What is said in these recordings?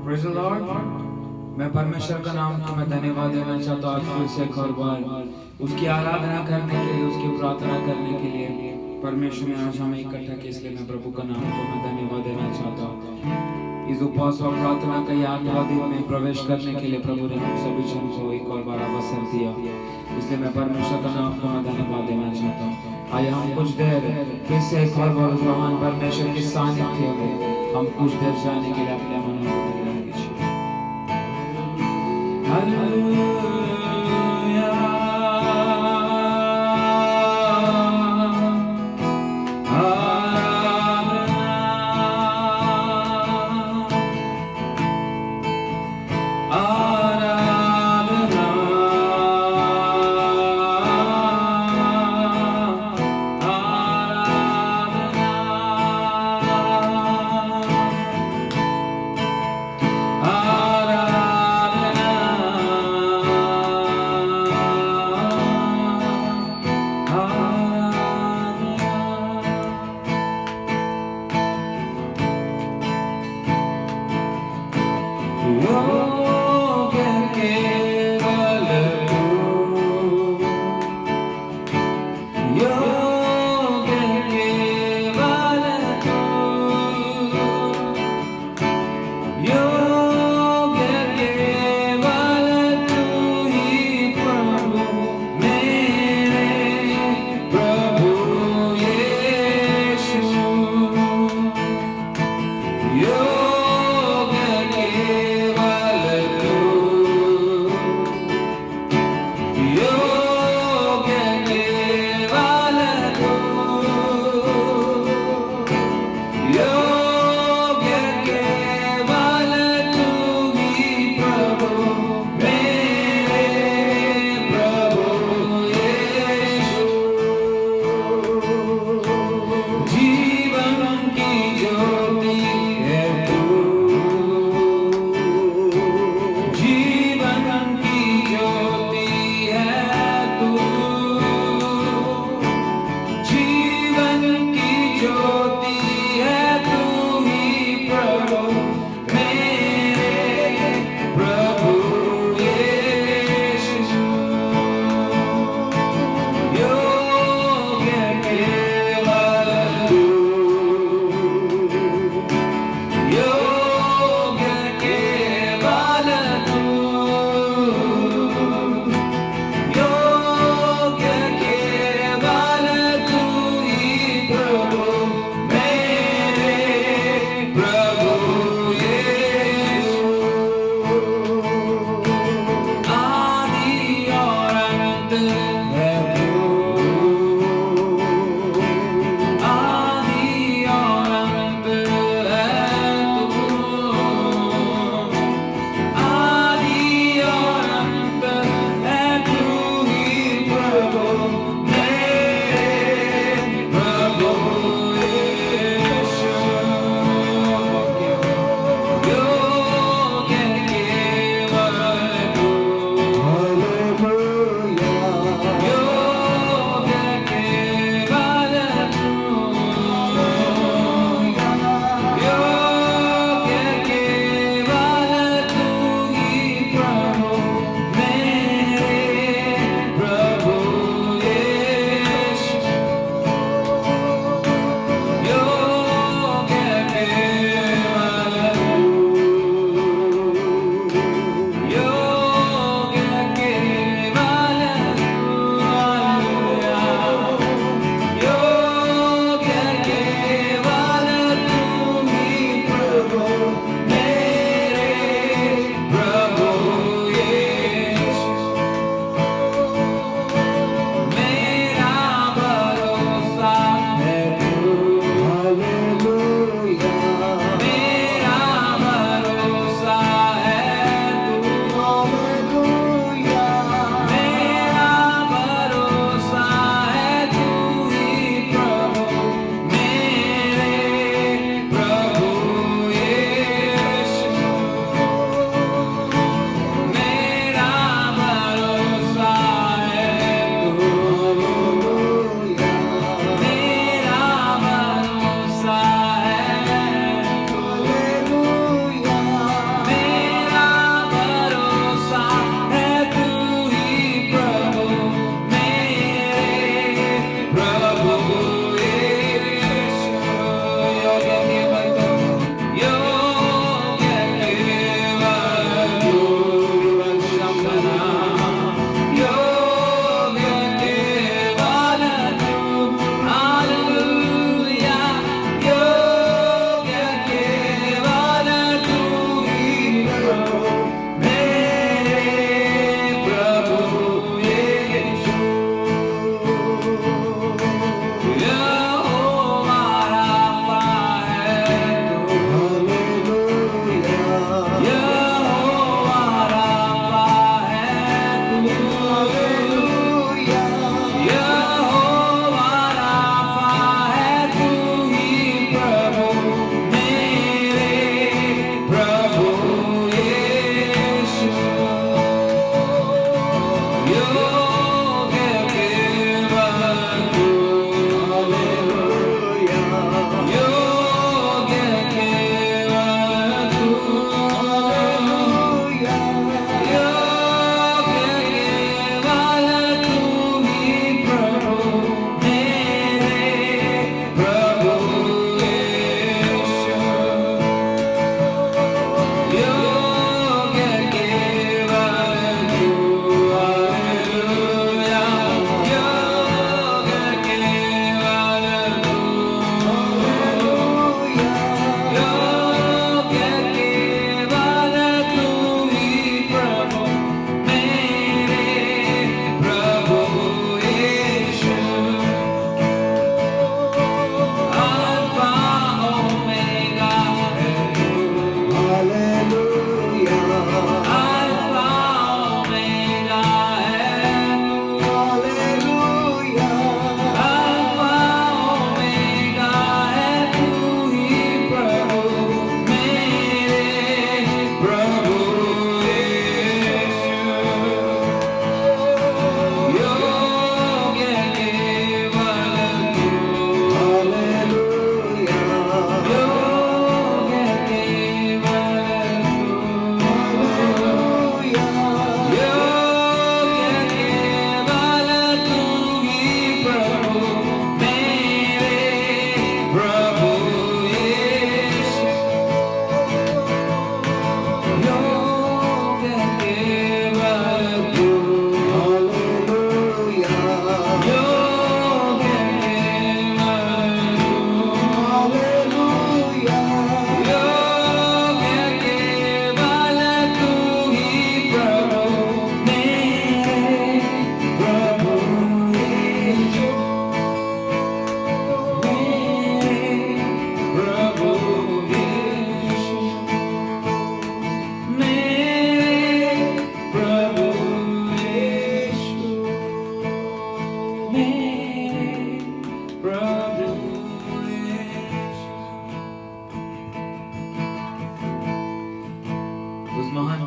Praise the Lord. मैं परमेश्वर का नाम को मैं धन्यवाद देना चाहता हूँ आज फिर से एक और बार उसकी आराधना करने के लिए, उसकी प्रार्थना करने के लिए परमेश्वर ने आज हमें इकट्ठा किया, इसलिए मैं प्रभु का नाम को मैं धन्यवाद देना चाहता हूँ। इस उपवास और प्रार्थना का याद दिन में प्रवेश करने के लिए प्रभु ने हम सभी जन को एक और बार अवसर दिया, इसलिए मैं परमेश्वर का नाम को मैं धन्यवाद देना चाहता हूँ। आइए हम कुछ देर फिर से एक और बार उस महान परमेश्वर के सानिध्य में हम कुछ देर जाने के लिए अपने मनों को तैयार कीजिए। हालेलुया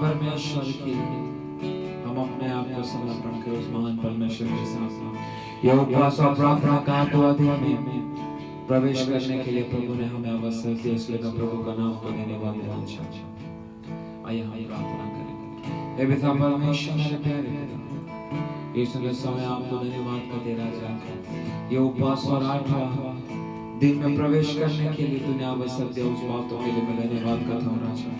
परमेश्वर के लिए हम अपने आप को समर्पण कर उस महान परमेश्वर के सामने यह उपवास और प्रार्थना का तो अधिक में प्रवेश करने के लिए प्रभु ने हमें अवसर दिया, इसलिए मैं प्रभु का नाम को धन्यवाद देना चाहता हूं। आइए हम प्रार्थना करेंगे। हे पिता परमेश्वर मेरे प्यारे पिता, इस समय आपको धन्यवाद का दे राजा, ये उपवास और 8वां दिन में प्रवेश करने के लिए तूने अवसर दिया, उस बातों के लिए मैं धन्यवाद करता हूं राजा।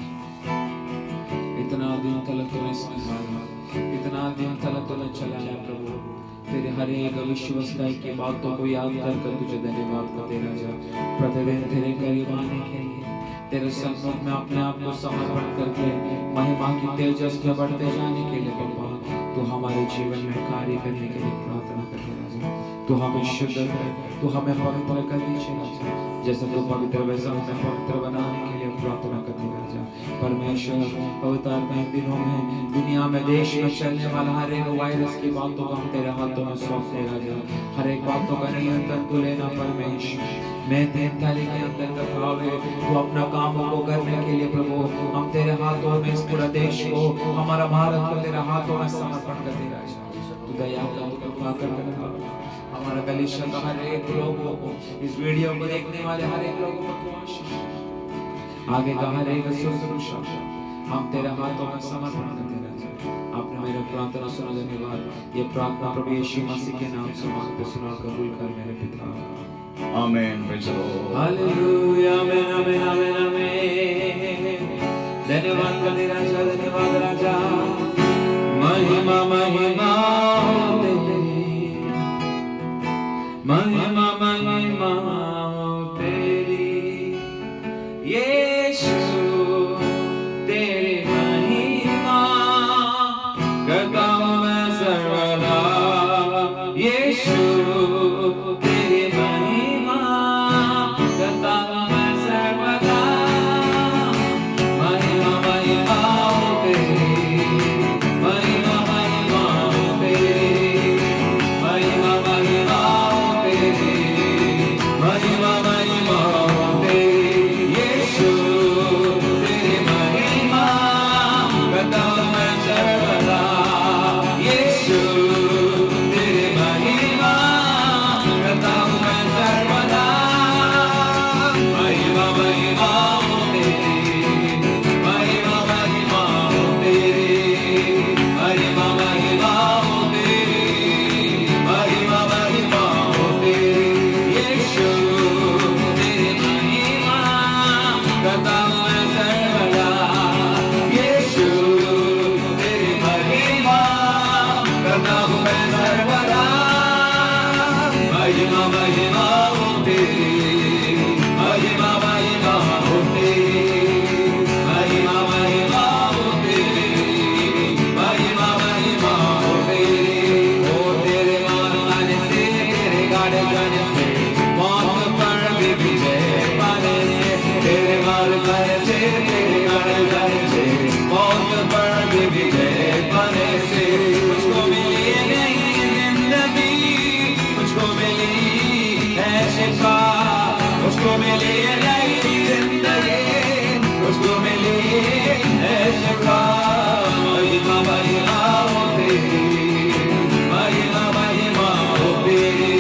इतना दिन तक तूने संभाला, इतना दिन तक तूने चलाया प्रभु, तेरे हर एक विश्वासदायी की बातों को याद कर तुझे धन्यवाद का दे राजा। प्रतिदिन तेरे करीब आने के लिए, तेरे सम्मुख में अपने आप को समर्पण करके महिमा की तेजस में बढ़ते जाने के लिए बाबा तू हमारे जीवन में कार्य करने के लिए प्रार्थना करते राजा। तू हमें शुद्ध कर, तू हमें पवित्र कर दीजिए राजा, जैसे तू पवित्र वैसा हमें पवित्र बनाने के लिए प्रार्थना करते राजा। परमेश्वर पवित्र दिनों में दुनिया में देश में चलने वाला हर एक वायरस की बातों को हम तेरे हाथों में सौंपते राजा। हर एक बातों का नियंत्रण तू लेना परमेश्वर। मैं 3 तारीख के अंदर तक तू अपना काम को करने के लिए प्रभु हम तेरे हाथों में इस पूरा देश को, हमारा भारत को तेरे हाथों में समर्पण करते राजा। तू दया कर, तू कृपा कर हमारा गलीशा का हर एक लोगों को, इस वीडियो को देखने वाले हर एक लोगों को तू आशीष आगे का हर एक शुश्रूषा हम तेरे हाथों में समर्पण करते राजा। आपने मेरे प्रार्थना सुना, धन्यवाद। ये प्रार्थना प्रभु यीशु मसीह के नाम से मांगते सुना कबूल कर मेरे पिता। Amen. Praise the lord. Hallelujah. Amen amen amen amen. धन्यवाद करते राजा, धन्यवाद राजा। महिमा महिमा हो तेरी, महिमा महिमा हो तेरी यीशु, तेरी महिमा करता हूं मैं सर्वदा। यीशु तेरी महिमा करता हूं मैं सर्वदा। महिमा महिमा हो तेरी, महिमा महिमा हो तेरी, महिमा महिमा हो तेरी, महिमा महिमा हो तेरी यीशु, तेरी महिमा करता हूं मैं सर्वदा। यीशु तेरी महिमा करता हूं मैं सर्वदा। महिमा महिमा हो तेरी, महिमा महिमा हो तेरी, महिमा महिमा हो तेरी, महिमा महिमा हो तेरी यीशु, तेरी महिमा करता हूं मैं सर्वदा। यीशु तेरी महिमा करता हूं मैं सर्वदा। महिमा महिमा हो तेरी, महिमा महिमा हो तेरी, महिमा महिमा हो तेरी, महिमा महिमा हो तेरी। ओ तेरे मानने से, तेरे गाड़े जाने से, मौत पर भी विजय पाने से, तेरे मानने से, तेरे गाड़े जाने से, मौत पर भी विजय पाने से मुझको मिली नई जिंदगी, मुझको मिली है शिफा, मुझको मिली नई जिंदगी, मुझको मिली है शिफा। महिमा महिमा हो तेरी, महिमा महिमा हो तेरी,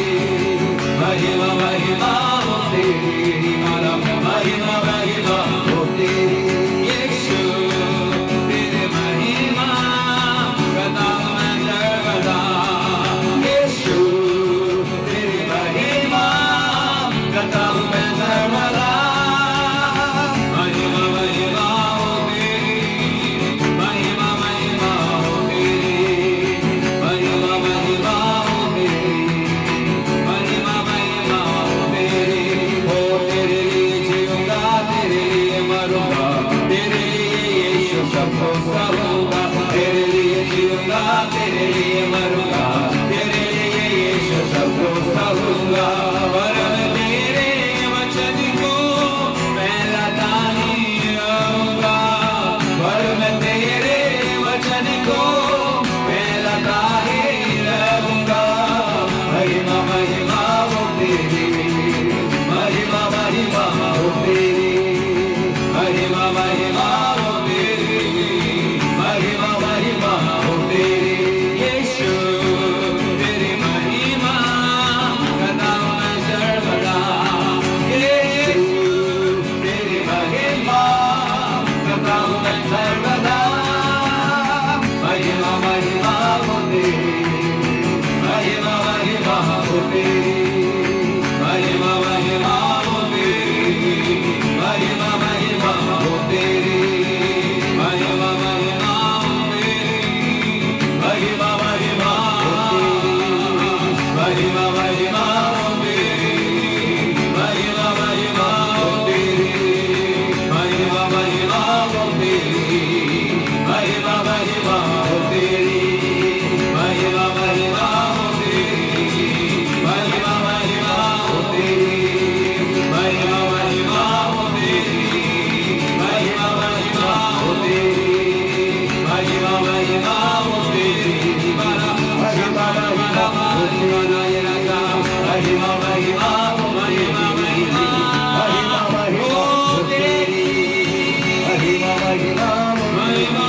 महिमा महिमा हो तेरी, महिमा महिमा हो तेरी यीशु, तेरे महिमा करता हूं मैं सर्वदा। यीशु तेरी महिमा करता हूं मैं सर्वदा। महिमा महिमा हो तेरी, महिमा महिमा हो तेरी, महिमा महिमा हो तेरी, महिमा महिमा हो तेरी। हो तेरे लिए जीऊंगा, तेरे लिए मरूंगा, तेरे लिए यीशु सबको सहूंगा। तेरे लिए जीऊंगा, तेरे लिए मरूंगा, तेरे लिए यीशु सबको सहूंगा। वरन तेरे वचन को मैं लाता ही रहूंगा, वरन तेरे वचन को मैं लाता ही रहूंगा। महिमा महिमा हो तेरी, महिमा महिमा हो तेरी, महिमा महिमा हो तेरी, हूँ मैं सर्वदा, महिमा महिमा हो तेरी, महिमा महिमा हो तेरी, महिमा महिमा हो तेरी, महिमा महिमा हो तेरी, महिमा महिमा हो तेरी, महिमा महिमा हो तेरी, महिमा महिमा हो तेरी, महिमा महिमा हो तेरी, महिमा महिमा हो तेरी, महिमा महिमा हो तेरी, महिमा महिमा हो तेरी, महिमा महिमा हो तेरी, महिमा महिमा हो तेरी, महिमा महिमा हो तेरी, महिमा महिमा हो तेरी, महिमा महिमा हो तेरी, महिमा महिमा हो महिमा महिमा महिमा महिमा हो तेरी, महिमा महिमा हो महिमा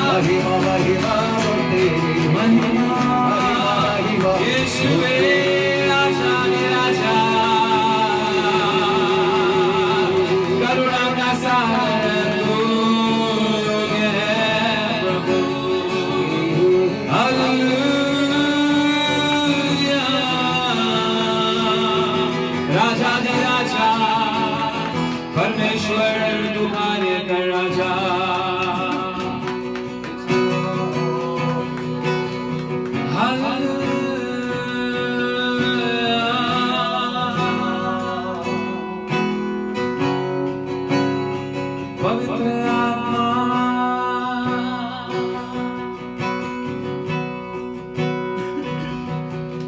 महिमा महिमा हो तेरी, महिमा महिमा यीशुवे राजा ने राजा, करुणा का सागर तू है प्रभु, हालेलुया, राजा ने राजा, परमेश्वर तू कार्य कर राजा, पवित्र आत्मा,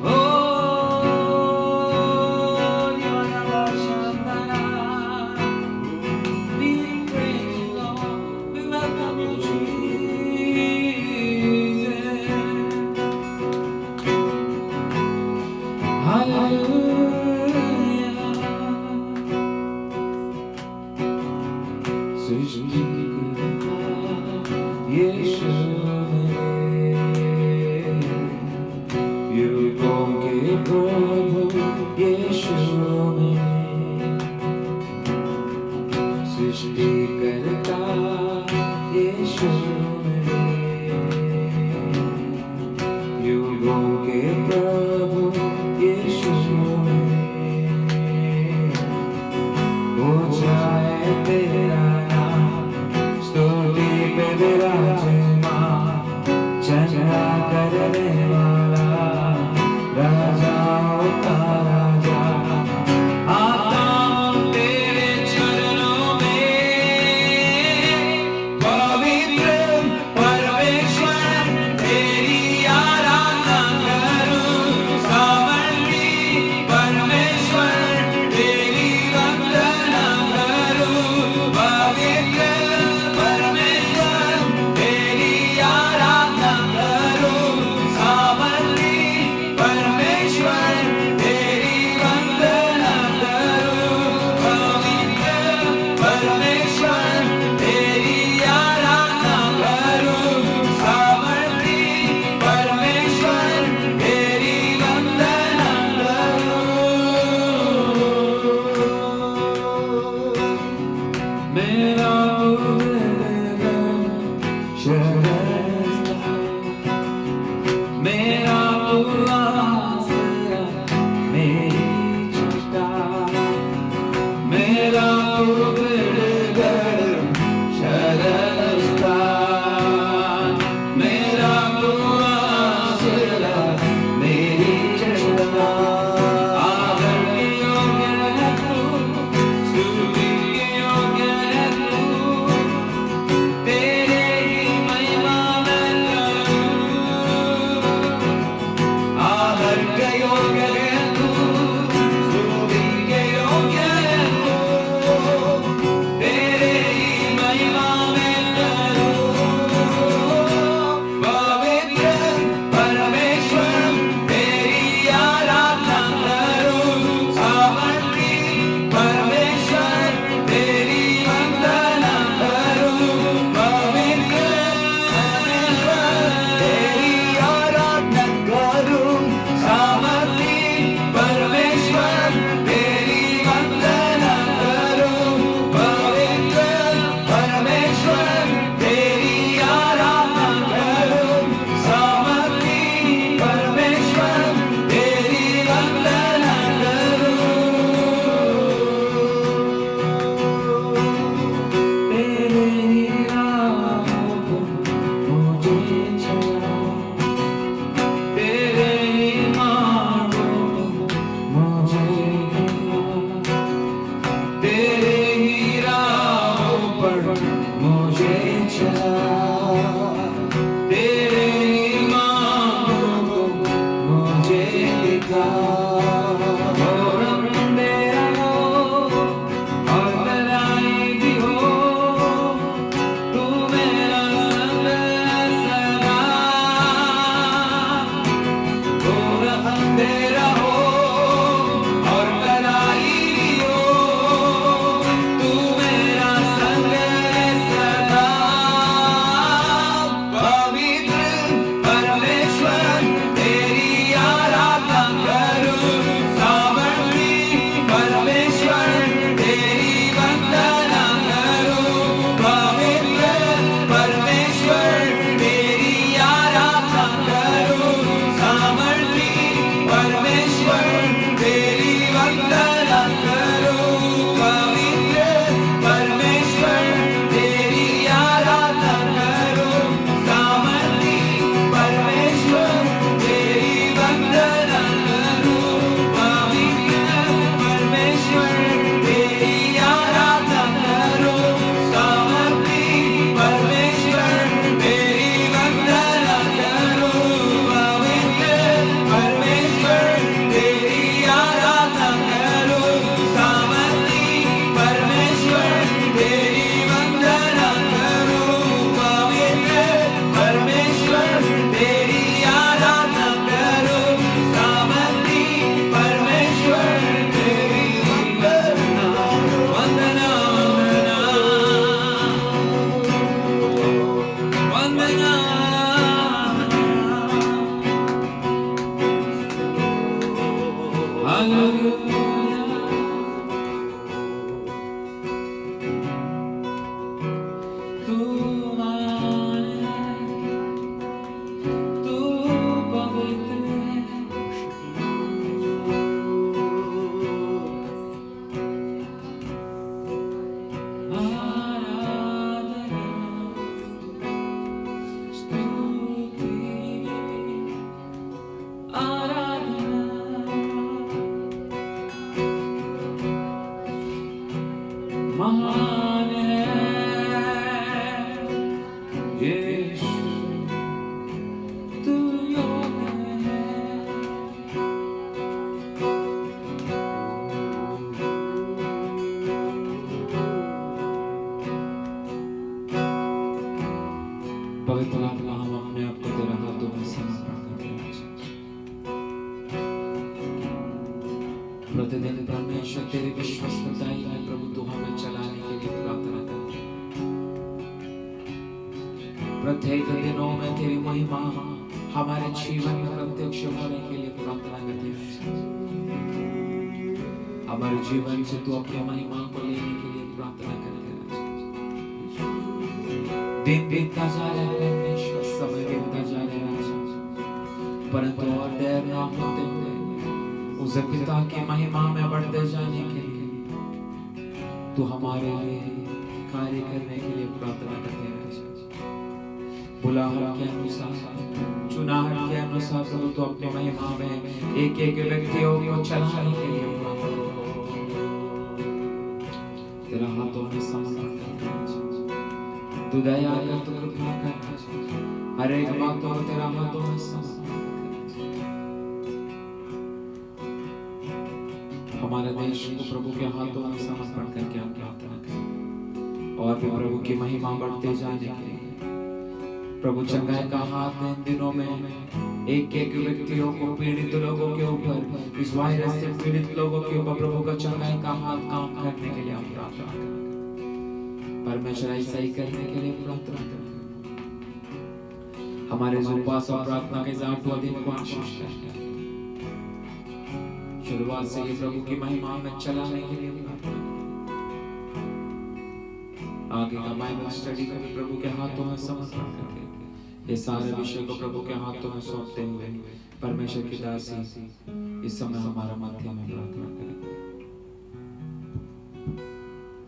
ओ we praise you, Lord, we welcome you, Jesus, hallelujah, सृष्टि करता यीशु मेरे, युगों के प्रभु यीशु मेरे, सृष्टि करता यीशु मेरे, युगों के प्रभु यीशु मेरे, हो जाए तेरा नाम स्तुति पे विराजमान, चंगा करने वाला राजाओं का राजा, आता हूँ तेरे चरणों में, पवित्र परमेश्वर तेरी आराधना करूं, सामर्थी परमेश्वर तेरी वंदना करूं, पवित्र परमेश्वर तेरी आराधना करूं, सामर्थी परमेश्वर तेरी वंदना करूं, पवित्र परमेश्वर तेरी आराधना करूं, सामर्थी परमेश्वर तेरी वंदना करूं, मेरा शरण, मेरा आसरा, मेरी चट्टान, मेरा शरण स्थान, मेरा आसरा, मेरी चट्टान, आदर के योग्य है तू, स्तुति के योग्य है तू, तेरे ही महिमा मैं करूं, आदर के योग्य है तू, स्तुति के योग्य है तू, महान है यीशु, तू योग्य है। पवित्र आत्मा, हम अपने आप को तेरे हाथों में समर्पण करते हैं। प्रतिदिन परमेश्वर तेरी विश्वस्तताई में प्रभु तू हमें चलाने के लिए प्रार्थना करते हैं। प्रत्येक दिनों में तेरी महिमा हमारे जीवन में प्रत्यक्ष होने के लिए प्रार्थना करते हैं। हमारे जीवन से तू अपनी महिमा को लेने के लिए प्रार्थना करते हैं। दिन बीतता जा रहा है परमेश्वर, समय बीतता जा रहा है राजा, परंतु और देर ना होते हुए उस पिता की महिमा में बढ़ते जाने के लिए तू हमारे लिए कार्य करने के लिए प्रार्थना करते हैं। बुलाहट के अनुसार, चुनाहट के अनुसार प्रभु तू अपनी महिमा में एक एक व्यक्तियों को चलाने के लिए प्रार्थना तेरा हाथों में समर्पण करते हैं। तू दया कर, तू कृपा कर, हर एक बातों को तेरा हाथों में समर्पण। हमारे देश को प्रभु के हाथों में समर्पण करके हम प्रार्थना करें और भी प्रभु की महिमा बढ़ते जाने के लिए प्रभु चंगाई का हाथ इन दिनों में एक एक व्यक्तियों को, पीड़ित लोगों के ऊपर, इस वायरस से पीड़ित लोगों के ऊपर प्रभु का चंगाई का हाथ काम करने के लिए हम प्रार्थना करें। परमेश्वर ऐसा ही करने के लिए प्रार्थना करें। हमारे उपवास और प्रार्थना के 8वां दिन को आशीष करें। शुरुआत से ही प्रभु की महिमा में चलाने के लिए प्रार्थना। आगे का बाइबल स्टडी को भी प्रभु के हाथों में समर्पण करके ये सारे विषय को प्रभु के हाथों में सौंपते हुए परमेश्वर की दासी इस समय हमारा मध्य में प्रार्थना करें।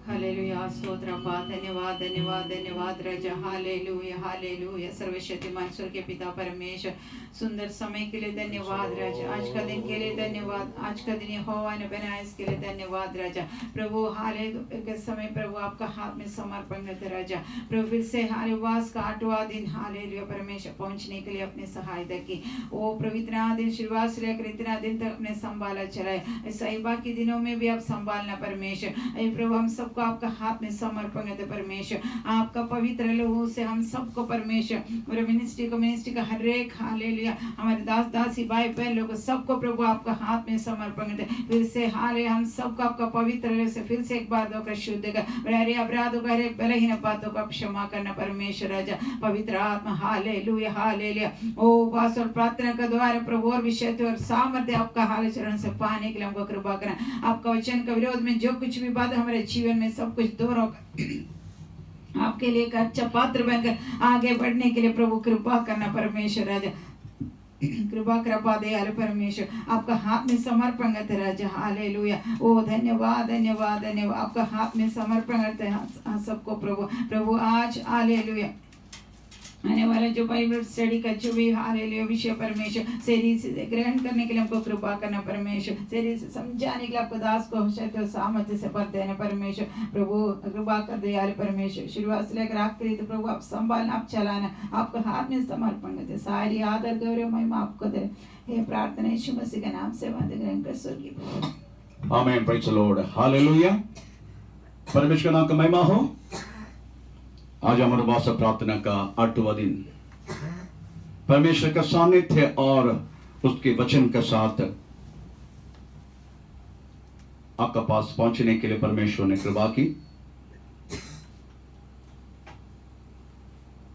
हालेलुया, स्तोत्र अब्बा, धन्यवाद धन्यवाद धन्यवाद राजा। हालेलुया हालेलुया, सर्वशक्तिमान स्वर्ग के पिता परमेश्वर, सुंदर समय के लिए धन्यवाद राजा। आज का दिन के लिए धन्यवाद, आज का दिन यहोवा ने बनाया इसके लिए धन्यवाद राजा। प्रभु हाले के समय प्रभु आपका हाथ में समर्पण करते राजा। प्रभु फिर से हाले वास का 8वां दिन हालेलुया परमेश्वर पहुंचने के लिए अपने सहायता की। ओ प्रभु इतना दिन शुरुआत से लेकर इतना दिन तक अपने संभाला चलाए, ऐसा ही बाकी दिनों में भी आप संभालना परमेश्वर। प्रभु हम सबको आपका हाथ में समर्पण करते परमेश्वर। आपका पवित्र लहू से हम सबको परमेश्वर, और मिनिस्ट्री का हर एक हालेलुया, हमारे दास दासी भाई बहन लोगों सबको प्रभु आपका हाथ में समर्पण करते। फिर से हाले हम सबको आपका पवित्र लहू से फिर से एक बार धोकर शुद्ध कर, हरे अपराधों का, हरे बलहीन बातों का क्षमा करना परमेश्वर राजा। पवित्र आत्मा हालेलुया हालेलुया, ओ उपवास और प्रार्थना का द्वारा प्रभु और विषय और सामर्थ्य आपका हाल चरण से पाने के लिए हमको कृपा करना। आपका वचन का विरोध में जो कुछ भी बात हमारे जीवन में सब कुछ दूर होकर आपके लिए एक अच्छा पात्र बनकर आगे बढ़ने के लिए प्रभु कृपा करना परमेश्वर राजा। कृपा दयालु परमेश्वर, आपका हाथ में समर्पण करते राजा। हालेलुया, ओ धन्यवाद धन्यवाद धन्यवाद, आपका हाथ में समर्पण करते हैं सबको प्रभु आज हालेलुया आने वाला जो बाइबल स्टडी का जो भी हालेलुया विषय परमेश्वर सही से ग्रहण करने के लिए हमको कृपा करना परमेश्वर। सही से समझाने के लिए आपको दास को शक्ति और सामर्थ्य से भर देना परमेश्वर। प्रभु कृपा कर दयालु परमेश्वर, शुरुआत से लेकर आखिरी तो प्रभु आप संभालना, आप चलाना, आपका हाथ में समर्पण करते। सारी आदर गौरव महिमा आपको दे। ये प्रार्थना यीशु मसीह के नाम से वंदे ग्रहण कर स्वर्गीय। आमेन, प्रेज द लॉर्ड, हालेलुया। परमेश्वर का नाम का महिमा हो। आज हमारे उपवास प्रार्थना का 8वां दिन परमेश्वर का सानिध्य और उसके वचन के साथ आपका पास पहुंचने के लिए परमेश्वर ने कृपा की।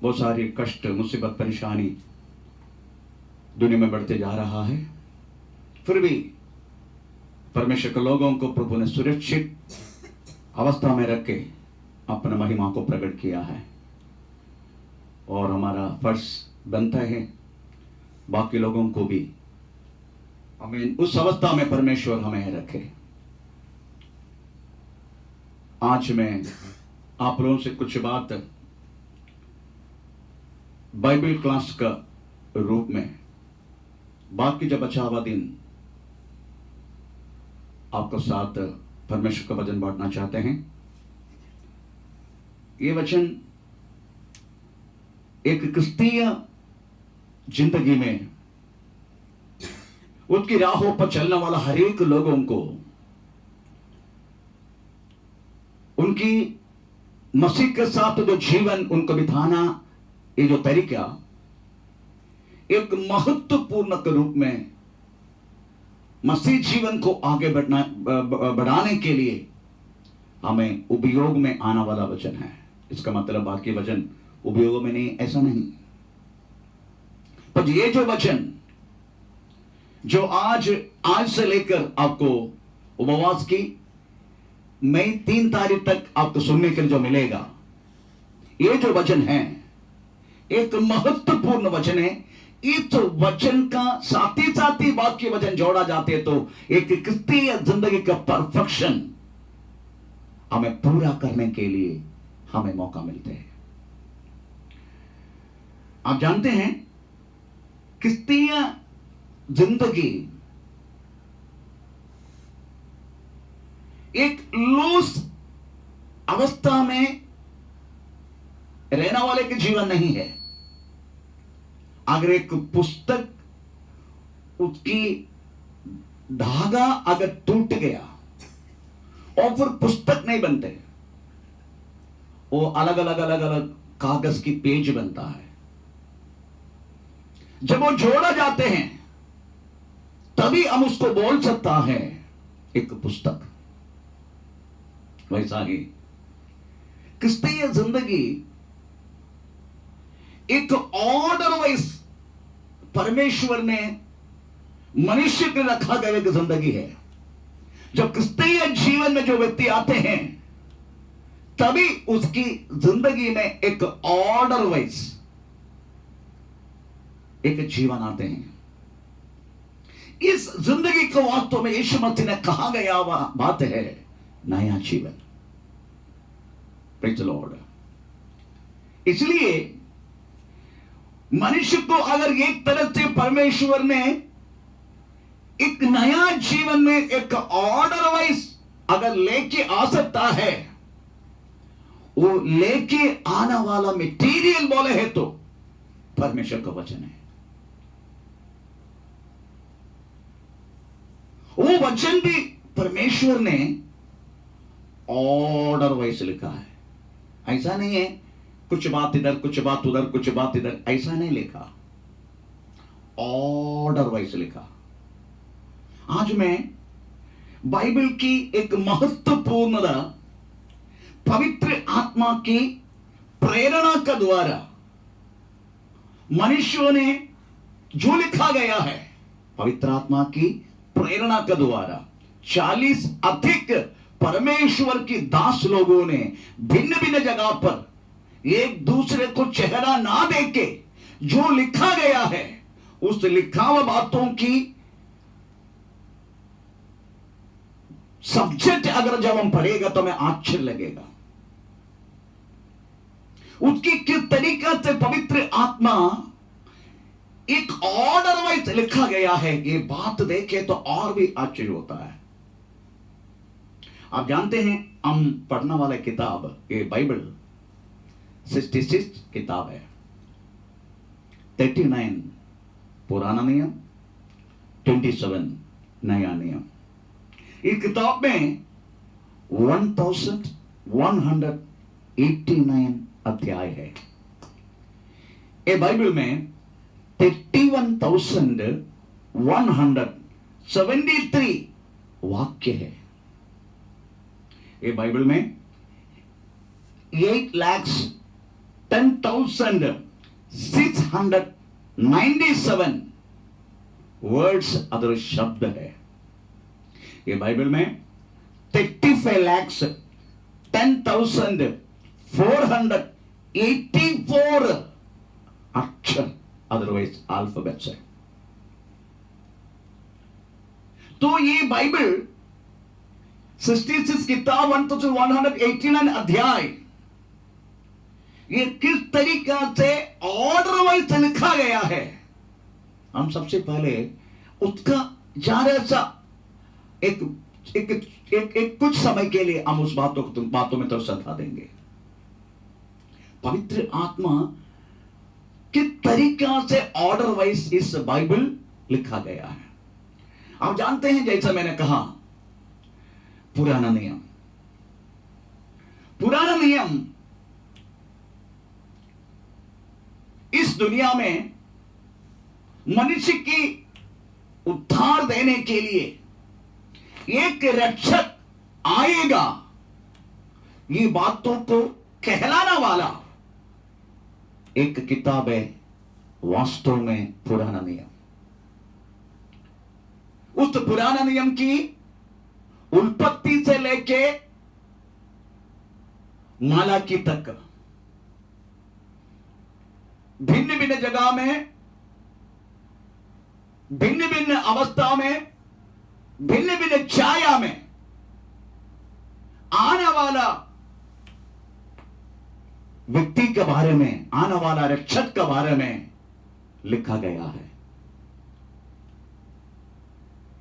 बहुत सारी कष्ट, मुसीबत, परेशानी दुनिया में बढ़ते जा रहा है, फिर भी परमेश्वर के लोगों को प्रभु ने सुरक्षित अवस्था में रख के अपना महिमा को प्रकट किया है। और हमारा फर्ज बनता है बाकी लोगों को भी हमें उस अवस्था में परमेश्वर हमें रखे। आज मैं आप लोगों से कुछ बात बाइबल क्लास का रूप में बाकी जब 50वां दिन आपको साथ परमेश्वर का वचन बांटना चाहते हैं। ये वचन एक क्रिस्तीय जिंदगी में उसकी राहों पर चलने वाला हर एक लोगों को उनकी मसीह के साथ जो जीवन उनको बिताना, ये जो तरीका एक महत्वपूर्ण के रूप में मसीह जीवन को आगे बढ़ाने के लिए हमें उपयोग में आने वाला वचन है। इसका मतलब बाकी वचन उपयोग में नहीं, ऐसा नहीं। पर ये जो वचन जो आज से लेकर आपको उपवास की मई 3 तारीख तक आपको सुनने के लिए जो मिलेगा, ये जो वचन है एक महत्वपूर्ण वचन है। इस वचन का साथ ही बाकी वचन जोड़ा जाते हैं तो एक क्रिस्तीय जिंदगी का परफेक्शन हमें पूरा करने के लिए हमें मौका मिलते हैं। आप जानते हैं क्रिस्तीय जिंदगी एक लूज अवस्था में रहने वाले के जीवन नहीं है। अगर एक पुस्तक उसकी धागा अगर टूट गया और फिर पुस्तक नहीं बनते, वो अलग अलग कागज की पेज बनता है। जब वो जोड़ा जाते हैं तभी हम उसको बोल सकता है एक पुस्तक। वैसा ही क्रिस्तीय जिंदगी एक ऑर्डर वाइज परमेश्वर ने मनुष्य के रखा गया एक जिंदगी है। जब क्रिस्तीय जीवन में जो व्यक्ति आते हैं तभी उसकी जिंदगी में एक ऑर्डर वाइज एक जीवन आते हैं। इस जिंदगी को वास्तव में यीशु मसीह ने कहा गया बात है नया जीवन। Praise the Lord. इसलिए मनुष्य को अगर एक तरह से परमेश्वर ने एक नया जीवन में एक ऑर्डर वाइज अगर लेके आ सकता है, वो लेके आने वाला मटेरियल बोले है तो परमेश्वर का वचन है। वो वचन भी परमेश्वर ने ऑर्डर वाइज लिखा है। ऐसा नहीं है कुछ बात इधर कुछ बात उधर कुछ बात इधर, ऐसा नहीं लिखा, ऑर्डर वाइज लिखा। आज मैं बाइबल की एक महत्वपूर्ण पवित्र आत्मा की प्रेरणा का द्वारा मनुष्यों ने जो लिखा गया है, पवित्र आत्मा की प्रेरणा के द्वारा 40 अधिक परमेश्वर की दास लोगों ने भिन्न भिन्न जगह पर एक दूसरे को चेहरा ना देके जो लिखा गया है, उस लिखा हुआ बातों की सब्जेक्ट अगर जब हम पढ़ेगा तो हमें आश्चर्य लगेगा। उसकी किस तरीका से पवित्र आत्मा एक ऑर्डर वाइज लिखा गया है, ये बात देखे तो और भी आश्चर्य होता है। आप जानते हैं हम पढ़ने वाला किताब ये बाइबल 66 किताब है। 39 पुराना नियम, 27 नया नियम। इस किताब में 1189 अध्याय है। ये बाइबल में 31,173 वाक्य है। ये बाइबल में 8,10,697 वर्ड्स अदर शब्द है। ये बाइबल में 35,10,484 अक्षर अदरवाइज अल्फाबेट्स है। तो ये बाइबल 66 किताब 1189 अध्याय ये किस तरीका से ऑर्डर वाइज लिखा गया है, हम सबसे पहले उसका जरा सा एक कुछ समय के लिए हम उस बातों में तो समझा देंगे। पवित्र आत्मा किस तरीका से ऑर्डर वाइज इस बाइबल लिखा गया है। आप जानते हैं, जैसा मैंने कहा, पुराना नियम इस दुनिया में मनुष्य की उद्धार देने के लिए एक रक्षक आएगा, ये बातों को कहलाने वाला एक किताब है, वास्तव में पुराना नियम। उस पुराना नियम की उत्पत्ति से लेके मालाकी तक भिन्न भिन्न जगह में, भिन्न भिन्न अवस्था में, भिन्न भिन्न छाया में आने वाला व्यक्ति के बारे में, आने वाला रक्षक के बारे में लिखा गया है।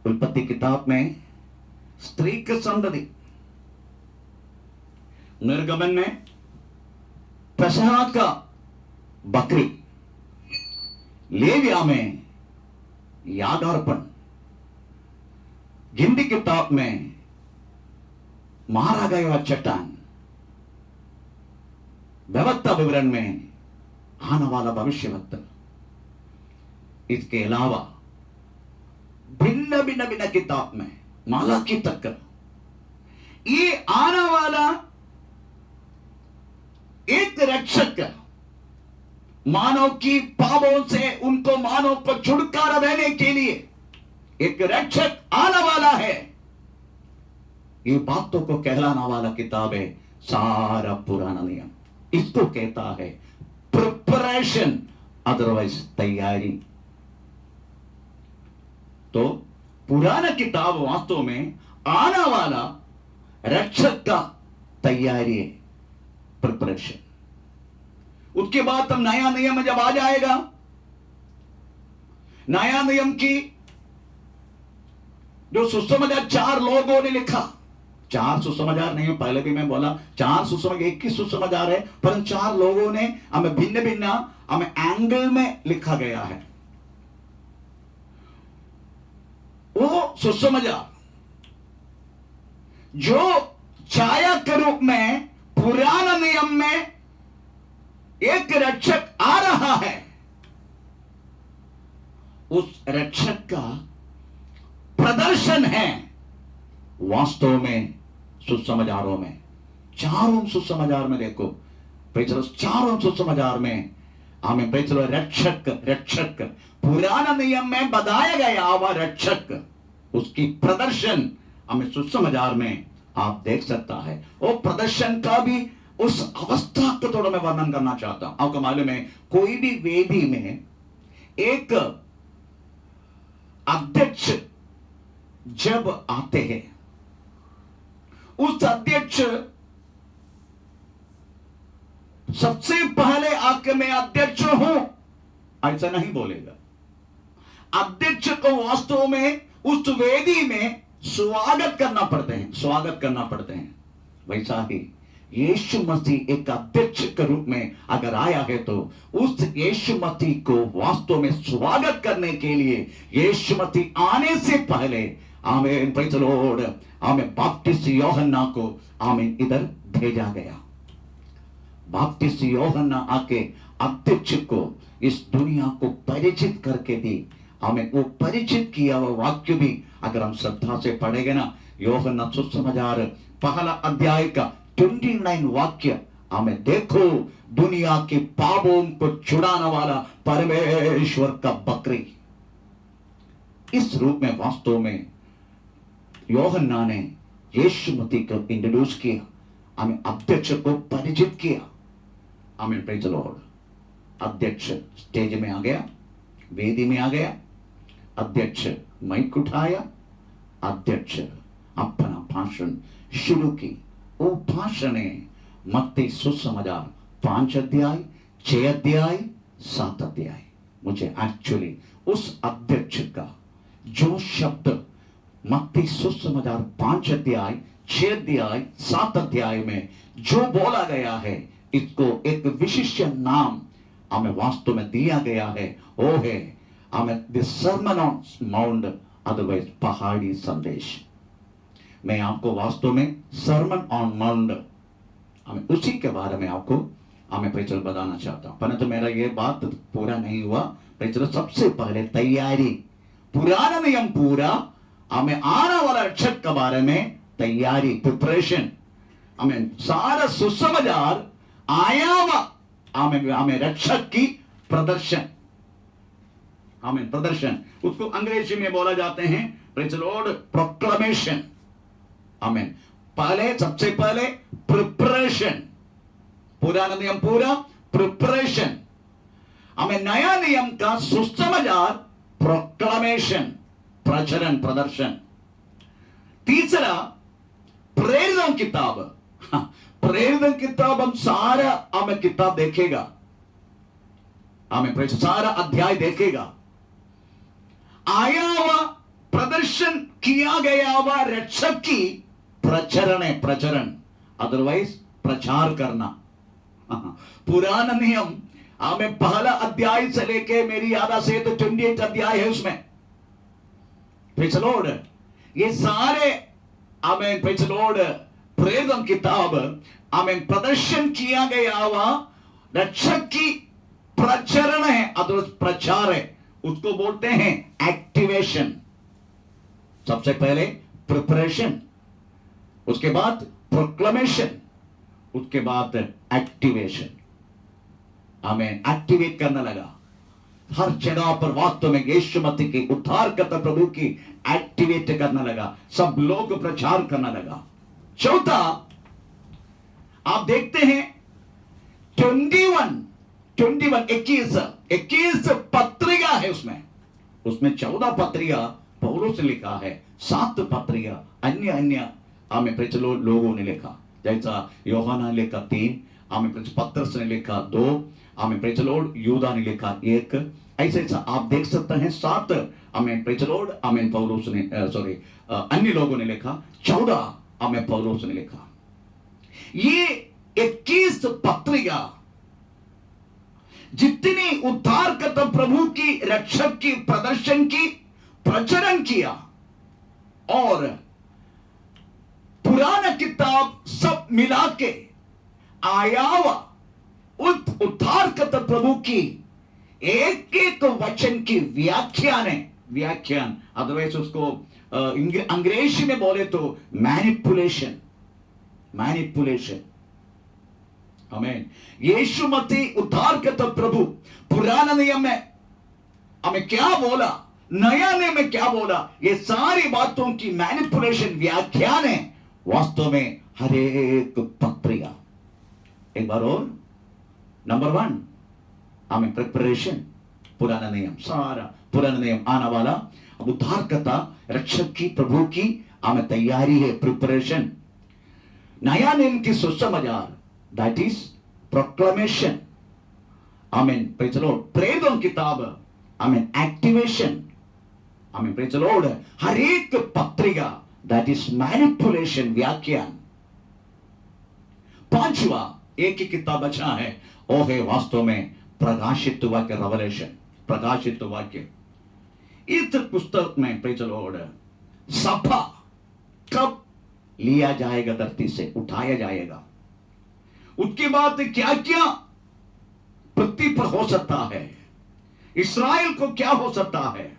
उत्पत्ति किताब में स्त्री की संतति, निर्गमन में पेसहा का बकरी, लेविया में यागार्पण, गिनती किताब में मारा गया चट्टान, व्यवस्था विवरण में आने वाला भविष्यवक्ता, इसके अलावा भिन्न भिन्न भिन्न किताब में मालाकी तक ये आने वाला एक रक्षक मानव की पापों से उनको, मानव को छुटकारा देने के लिए एक रक्षक आने वाला है, ये बातों को कहलाने वाला किताब है सारा पुराना नियम। इसको कहता है प्रिपरेशन, अदरवाइज तैयारी। तो पुराना किताब वास्तव में आने वाला रक्षक का तैयारी है, प्रिपरेशन। उसके बाद हम नया नियम जब आ जाएगा, नया नियम की जो सुसमाचार 4 लोगों ने लिखा, 4 सुसमाचार नहीं, पहले भी मैं बोला 4 सुसमाचार, एक ही सुसमाचार है, पर 4 लोगों ने हमें भिन्न भिन्न हमें एंगल में लिखा गया है। वो सुसमाचार जो छाया के रूप में पुराना नियम में एक रक्षक आ रहा है, उस रक्षक का प्रदर्शन है वास्तव में सुसमाचारों में। चारों सुसमाचार में देखो, चारों सुसमाचार में हमें रक्षक पुराना नियम में बताया गया वह रक्षक, उसकी प्रदर्शन हमें सुसमाचार में आप देख सकता है। वो प्रदर्शन का भी उस अवस्था को थोड़ा मैं वर्णन करना चाहता हूं। आपको मालूम है, कोई भी वेदी में एक अध्यक्ष जब आते हैं, उस अध्यक्ष सबसे पहले आके मैं अध्यक्ष हूं ऐसा नहीं बोलेगा। अध्यक्ष को वास्तव में उस वेदी में स्वागत करना पड़ते हैं। वैसा ही यीशु मसीह एक अध्यक्ष के रूप में अगर आया है, तो उस यीशु मसीह को वास्तव में स्वागत करने के लिए यीशु मसीह आने से पहले, आमीन, प्रेज़ द लॉर्ड, हमें बपतिस्मा यूहन्ना को आमीन इधर भेजा गया। बपतिस्मा यूहन्ना आके अध्यक्ष को इस दुनिया को परिचित करके दी। हमें वो परिचित किया हुआ वाक्य भी अगर हम श्रद्धा से पढ़ेंगे ना, यूहन्ना सुसमाचार पहला अध्याय का 29 वाक्य, हमें देखो दुनिया के पापों को छुड़ाने वाला परमेश्वर का बकरी। इस रूप में वास्तव में यूहन्ना ने यीशु मसीह को इंट्रोड्यूस किया, हमें अध्यक्ष को परिचित किया। आमीन, प्रेज़ द लॉर्ड। अध्यक्ष स्टेज में आ गया, वेदी में आ गया, अध्यक्ष माइक उठाया, अध्यक्ष अपना भाषण शुरू की। वो भाषण है मत्ती सुसमाचार 5 अध्याय, 6 अध्याय, 7 अध्याय। मुझे एक्चुअली उस अध्यक्ष का जो शब्द मत्ती सुसमाचार 5 अध्याय, 6 अध्याय, 7 अध्याय में जो बोला गया है, इसको एक विशिष्ट नाम हमें वास्तव में दिया गया है, वो है हमें the sermon on mount, otherwise पहाड़ी संदेश। मैं आपको वास्तव में सर्मन ऑन माउंट, हमें उसी के बारे में आपको हमें परिचय बताना चाहता हूं। परंतु मेरा ये बात पूरा नहीं हुआ। परिचय सबसे पहले तैयारी, पुराना नियम पूरा, हमें आने वाला रक्षक के बारे में तैयारी, प्रिपरेशन, हमें सारा सुसमाचार आयाम, हमें रक्षक की प्रदर्शन, हमें प्रदर्शन, उसको अंग्रेजी में बोला जाते हैं प्रेज़ द लॉर्ड प्रोक्लेमेशन। आमीन। पहले, सबसे पहले प्रिपरेशन, पुराना नियम पूरा, प्रिपरेशन, हमें नया नियम का सुसमाचार, प्रोक्लेमेशन, प्रचलन, प्रदर्शन। तीसरा प्रेरितों किताब। प्रेरितों किताब हम सारा हमें किताब देखेगा, हमें सारा अध्याय देखेगा। आया हुआ प्रदर्शन किया गया हुआ रक्षक की प्रचरण है, प्रचरण, अदरवाइज प्रचार करना। पुराना नियम हमें पहला अध्याय से लेके मेरी आधा से तो 28 अध्याय है उसमें, प्रेज़ द लॉर्ड, ये सारे हमें प्रेज़ द लॉर्ड प्रेरितों किताब हमें प्रदर्शन किया गया हुआ रक्षक की प्रचरण है, अदरवाइज प्रचार है, उसको बोलते हैं एक्टिवेशन। सबसे पहले प्रिपरेशन, उसके बाद प्रोक्लेमेशन, उसके बाद एक्टिवेशन। हमें एक्टिवेट करना लगा हर जगह पर, वास्तव में यीशु मसीह की उद्धारकर्ता प्रभु की एक्टिवेट करना लगा, सब लोग प्रचार करना लगा। चौथा आप देखते हैं 21 पत्रिका है उसमें 14 पत्रिका पौलुस ने लिखा है, 7 पत्रिका अन्य अन्य हमें प्रेरित लोगों ने लिखा, जैसा योहाना ने लिखा 3, हमें पत्रस ने लिखा 2, हमें प्रेरित लॉर्ड यूदा ने लिखा 1, ऐसे ऐसा आप देख सकते हैं 7 हमें प्रेरित लॉर्ड हमें पौलुस ने अन्य लोगों ने लिखा, 14 हमें पौलुस ने लिखा। ये 21 पत्रिका जितनी उद्धारकर्ता प्रभु की रक्षक की प्रदर्शन की प्रचलन किया, और पुराना किताब सब मिला के आया हुआ उद्धारकर्ता प्रभु की एक एक वचन की व्याख्यान है, व्याख्यान, अदरवाइज उसको अंग्रेजी में बोले तो मैनिपुलेशन, मैनिपुलेशन। आमीन। यीशु मसीह उद्धारकर्ता प्रभु पुराना नियम में हमें क्या बोला, नया नियम में क्या बोला, ये सारी बातों की मैनिपुलेशन, व्याख्यान है वास्तव में हर एक पत्रिका। एक बार और, नंबर 1 हमें प्रिपरेशन, पुराना नियम, सारा पुराना नियम आने वाला, अब उद्धारकर्ता रक्षक की प्रभु की हमें तैयारी है, प्रिपरेशन। नया नियम की सुसमाचार, दैट इज प्रोक्लेमेशन, आमीन, प्रेज़ द लॉर्ड। प्रेरितों किताब, आमीन, एक्टिवेशन, आमीन, प्रेज़ द लॉर्ड। हर एक पत्रिका, दैट इज मैनिपुलेशन, व्याख्यान। 5वां एक ही किताब बचा है, वो है वास्तव में प्रकाशित वाक्य, रेवलेशन, प्रकाशित वाक्य। इस पुस्तक में प्रेज़ द लॉर्ड सभा कब लिया जाएगा, धरती से उठाया जाएगा, उसके बाद क्या क्या पृथ्वी पर हो सकता है, इस्राएल को क्या हो सकता है,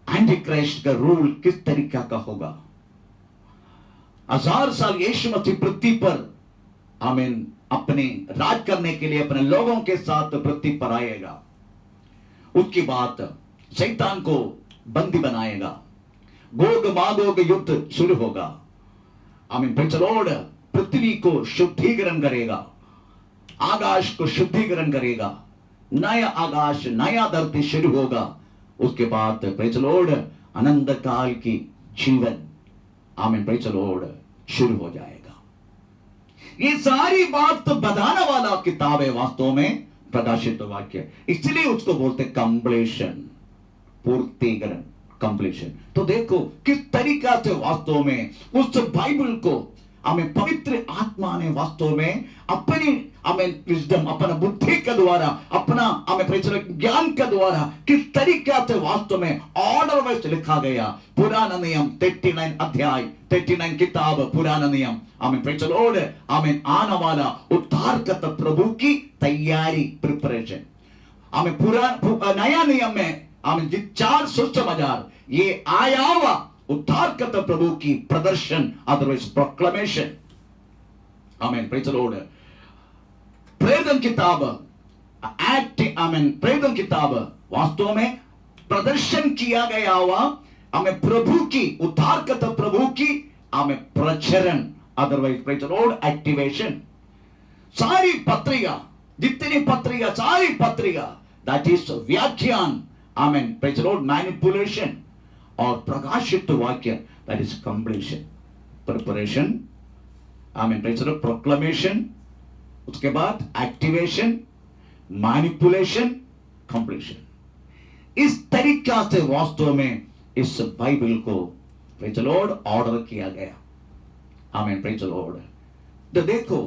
एंटी क्राइस्ट का रूल किस तरीका का होगा, 1000 साल यीशु मसीह पृथ्वी पर आमीन अपने राज करने के लिए अपने लोगों के साथ पृथ्वी पर आएगा, उसके बाद शैतान को बंदी बनाएगा, गोग मागोग युद्ध शुरू होगा, आमीन, प्रेज़ द लॉर्ड। पृथ्वी को शुद्धिकरण करेगा, आकाश को शुद्धिकरण करेगा, नया आकाश नया धरती शुरू होगा, उसके बाद प्रेज़ द लॉर्ड अनंत काल की जीवन, आमीन, प्रेज़ द लॉर्ड शुरू हो जाएगा। ये सारी बात बताने वाला किताब है वास्तव में प्रकाशित वाक्य, इसलिए उसको बोलते कंप्लीशन, पूर्तिकरण, कंप्लीशन। तो देखो किस तरीका से वास्तव में उस बाइबल को हमें पवित्र आत्मा ने वास्तव में अपनी हमें विजडम अपना बुद्धि के द्वारा अपना हमें ज्ञान के द्वारा किस तरीके से वास्तव में ऑर्डर वाइज लिखा गया। पुराना नियम 39 अध्याय 39 किताब पुराना नियम हमें प्रेचलोड हमें आने वाला उद्धारकर्ता प्रभु की तैयारी प्रिपरेशन। हमें नया नियम में हमें 4 सुसमाचार ये आया हुआ उद्धारकर्ता प्रभु की प्रदर्शन अदरवाइज प्रोक्लेमेशन। आमीन प्रेज द लॉर्ड। प्रेरित किताब एक्ट आमीन प्रेरित किताब वास्तव में प्रदर्शन किया गया हुआ हमें प्रभु की उद्धारकर्ता प्रभु की हमें प्रचरण otherwise praise the lord activation. सारी पत्रिका जितनी पत्रिका सारी पत्रिका दैट इज व्याख्यान आमीन प्रेज द लॉर्ड मैनिपुलेशन और प्रकाशित वाक्य दैट इज कंप्लीशन प्रिपरेशन आमीन प्रेज द लॉर्ड प्रोक्लेमेशन उसके बाद एक्टिवेशन मैनिपुलेशन कंप्लीशन। इस तरीका से वास्तव में इस बाइबल को प्रेज द लॉर्ड ऑर्डर किया गया। आमीन प्रेज द लॉर्ड। तो देखो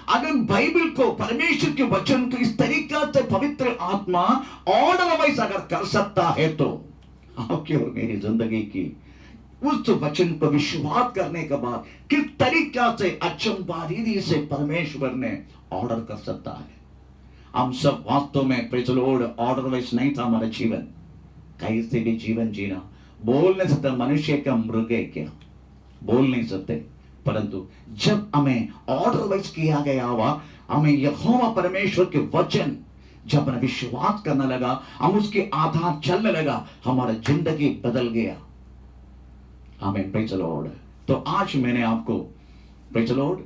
अगर बाइबल को परमेश्वर के वचन को इस तरीका से पवित्र आत्मा ऑर्डर वाइज अगर कर सकता है तो आपकी और मेरी जिंदगी की उस वचन पर विश्वास करने के बाद किस तरीका से अचंभारीदी से परमेश्वर ने ऑर्डर कर सकता है। हम सब वास्तव में praise the Lord order wise नहीं था हमारा जीवन। कैसे भी जीवन जीना बोल नहीं सकता मनुष्य का मृग है क्या बोल नहीं सकते। परंतु जब हमें ऑर्डर वाइज किया गया हुआ हमें यहोवा परमेश्वर के वचन जब हमें विश्वास करने लगा हम उसके आधार चलने लगा हमारा जिंदगी बदल गया। आमीन प्रेज द लॉर्ड। तो आज मैंने आपको प्रेज द लॉर्ड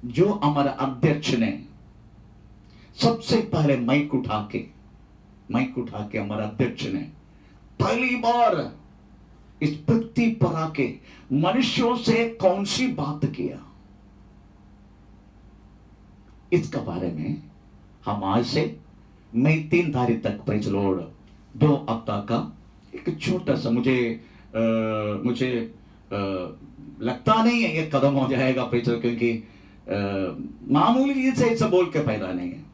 जो हमारा अध्यक्ष ने सबसे पहले माइक उठा के हमारा अध्यक्ष ने पहली बार इस पृथ्वी पर आके मनुष्यों से कौन सी बात किया इसका बारे में हम आज से मई 3 तारीख तक प्रेज द लॉर्ड 2 हफ्ता का एक छोटा सा मुझे लगता नहीं है ये कदम हो जाएगा प्रेज द लॉर्ड क्योंकि मामूली से ऐसा बोल के फायदा नहीं है।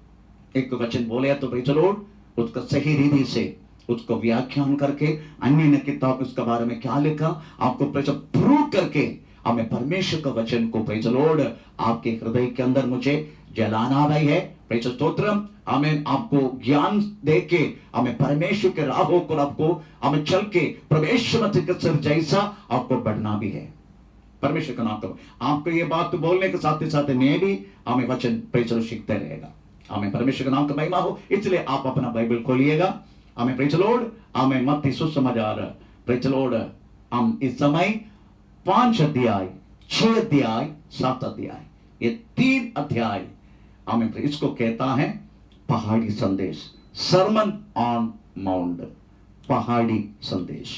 एक वचन बोले तो प्रेज द लॉर्ड उसका सही रीति से उसको व्याख्यान करके अन्य किताब उसके बारे में क्या लिखा आपको प्रूव करके हमें परमेश्वर का वचन को प्रेज द लॉर्ड आपके हृदय के अंदर मुझे जलाना रही है। प्रेज स्तोत्रम हमें आपको ज्ञान दे के हमें परमेश्वर के राहों को आपको हमें चल के परमेश्वर के जैसा आपको बढ़ना भी है। परमेश्वर का नाम तो आपको ये बात तो बोलने के साथ ही साथ मैं भी हमें वचन प्रेज सीखते रहेगा। हमें परमेश्वर का नाम का महिमा हो इसलिए आप अपना बाइबल खोलिएगा। हमें प्रेज लॉर्ड हमें मत्ती सुसमाचार प्रेज लॉर्ड हम इस समय 5 अध्याय 6 अध्याय 7 अध्याय ये 3 अध्याय हमें इसको कहता है पहाड़ी संदेश सरमन ऑन माउंट पहाड़ी संदेश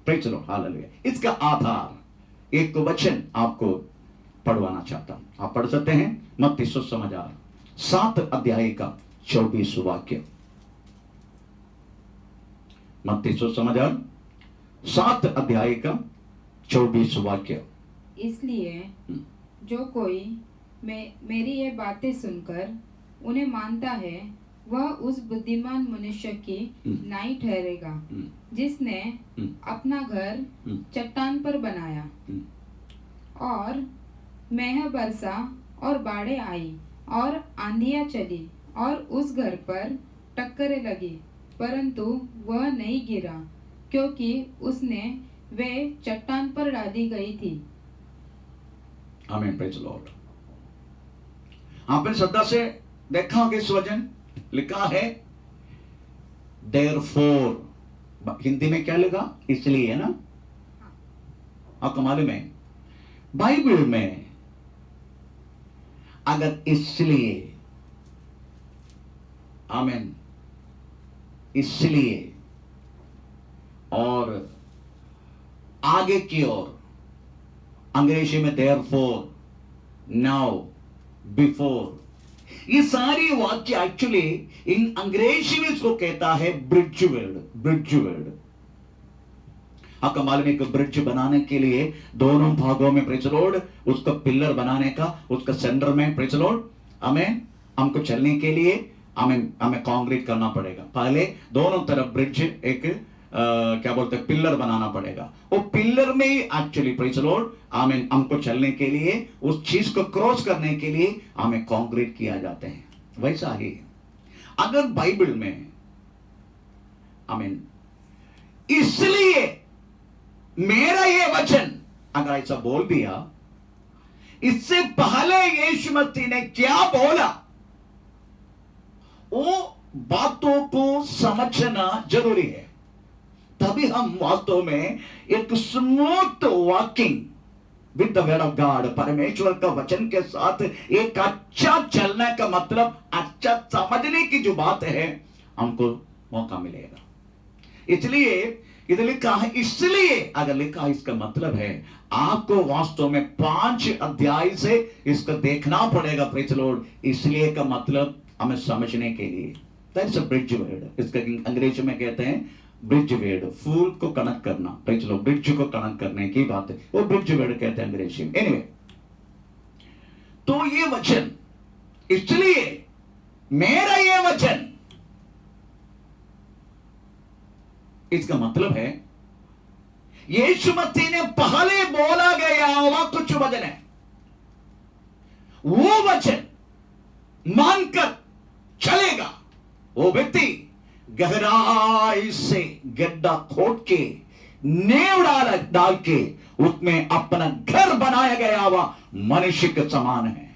प्रेज लॉर्ड हालेलुया। इसका आधार एक वचन आपको पढ़वाना चाहता हूं आप पढ़ सकते हैं मत्ती सुसमाचार 7 अध्याय का 24 वाक्य। मत्ती सुसमाचार 7 अध्याय का 24 वाक्य। इसलिए जो कोई मेरी ये बातें सुनकर उन्हें मानता है वह उस बुद्धिमान मनुष्य की नाई ठहरेगा जिसने अपना घर चट्टान पर बनाया और मेह बरसा और बाढ़ें आई और आंधियां चली और उस घर पर टक्करें लगी परंतु वह नहीं गिरा क्योंकि उसने वे चट्टान पर डाली गई थी। आमीन प्रेज लॉर्ड। आपने श्रद्धा से देखा होगा इस वचन लिखा है देयरफॉर हिंदी में क्या लिखा इसलिए है ना आपको मालूम है बाइबल में अगर इसलिए आमीन इसलिए और आगे की ओर अंग्रेजी में देयरफॉर नाउ बिफोर ये सारी वाक्य एक्चुअली इन अंग्रेजी में इसको कहता है ब्रिज वर्ड आपका मालूम है कि ब्रिज बनाने के लिए दोनों भागों में प्रेज द लॉर्ड उसका पिलर बनाने का उसका सेंटर में प्रेज द लॉर्ड हमें हमको चलने के लिए हमें हमें कंक्रीट करना पड़ेगा। पहले दोनों तरफ ब्रिज एक क्या बोलते हैं पिलर बनाना पड़ेगा। वो पिलर में ही एक्चुअली प्रेज द लॉर्ड हमें हमको चलने के लिए उस चीज को क्रॉस करने के लिए हमें कंक्रीट किया जाते हैं। वैसा ही अगर बाइबल में आमीन इसलिए मेरा ये वचन अगर ऐसा बोल दिया, इससे पहले यीशु मसीह ने क्या बोला वो बातों को समझना जरूरी है, तभी हम वास्तव में एक smooth walking with the word of God परमेश्वर का वचन के साथ एक अच्छा चलने का मतलब अच्छा समझने की जो बात है हमको मौका मिलेगा। इसलिए इधर लिखा है इसलिए, अगर लिखा है इसका मतलब है आपको वास्तव में 5 अध्याय से इसको देखना पड़ेगा प्रेज द लॉर्ड। इसलिए का मतलब हमें समझने के लिए दैट्स अ ब्रिज वर्ड, इसका अंग्रेजी में कहते हैं ब्रिज वर्ड, फूल को कनेक्ट करना प्रेज द लॉर्ड, ब्रिज को कनेक्ट करने की बात है वो ब्रिज वर्ड कहते हैं अंग्रेजी में। एनीवे तो ये वचन इसलिए मेरा ये वचन, इसका मतलब है यीशु मसीह ने पहले बोला गया हुआ कुछ वचन है, वो वचन मानकर चलेगा वो व्यक्ति गहराई से गड्ढा खोद के नींव डाल के उसमें अपना घर बनाया गया हुआ मनुष्य के समान है।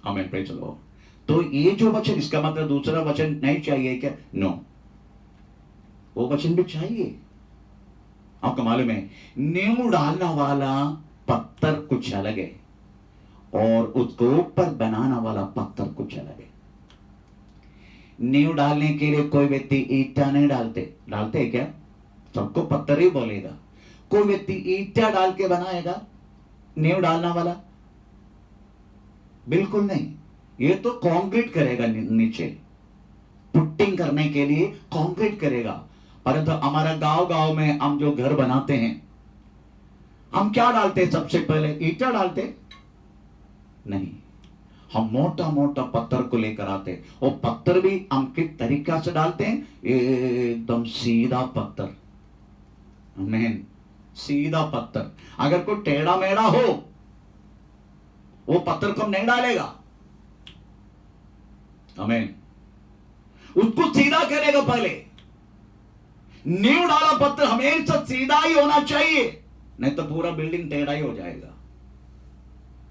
आमीन प्रेज द लॉर्ड। तो ये जो वचन, इसका मतलब दूसरा वचन नहीं चाहिए क्या? नो, वो वचन भी चाहिए। आपको मालूम है नींव डालने वाला पत्थर कुछ अलग है और उसको ऊपर बनाने वाला पत्थर कुछ अलग है। नींव डालने के लिए कोई व्यक्ति ईटा नहीं डालते है क्या? सबको पत्थर ही बोलेगा। कोई व्यक्ति ईटा डाल के बनाएगा नींव डालने वाला? बिल्कुल नहीं। ये तो कंक्रीट करेगा, नीचे पुट्टिंग करने के लिए कंक्रीट करेगा। परंतु हमारा गांव में हम जो घर बनाते हैं हम क्या डालते हैं? सबसे पहले ईटा डालते नहीं, हम मोटा मोटा पत्थर को लेकर आते। वो पत्थर भी हम किस तरीका से डालते हैं? एकदम सीधा पत्थर, आमीन, सीधा पत्थर। अगर कोई टेढ़ा मेढ़ा हो वो पत्थर को नहीं डालेगा, आमीन, उसको सीधा करेगा। पहले नींव डाला पत्थर हमेशा सीधा ही होना चाहिए, नहीं तो पूरा बिल्डिंग टेढ़ा ही हो जाएगा।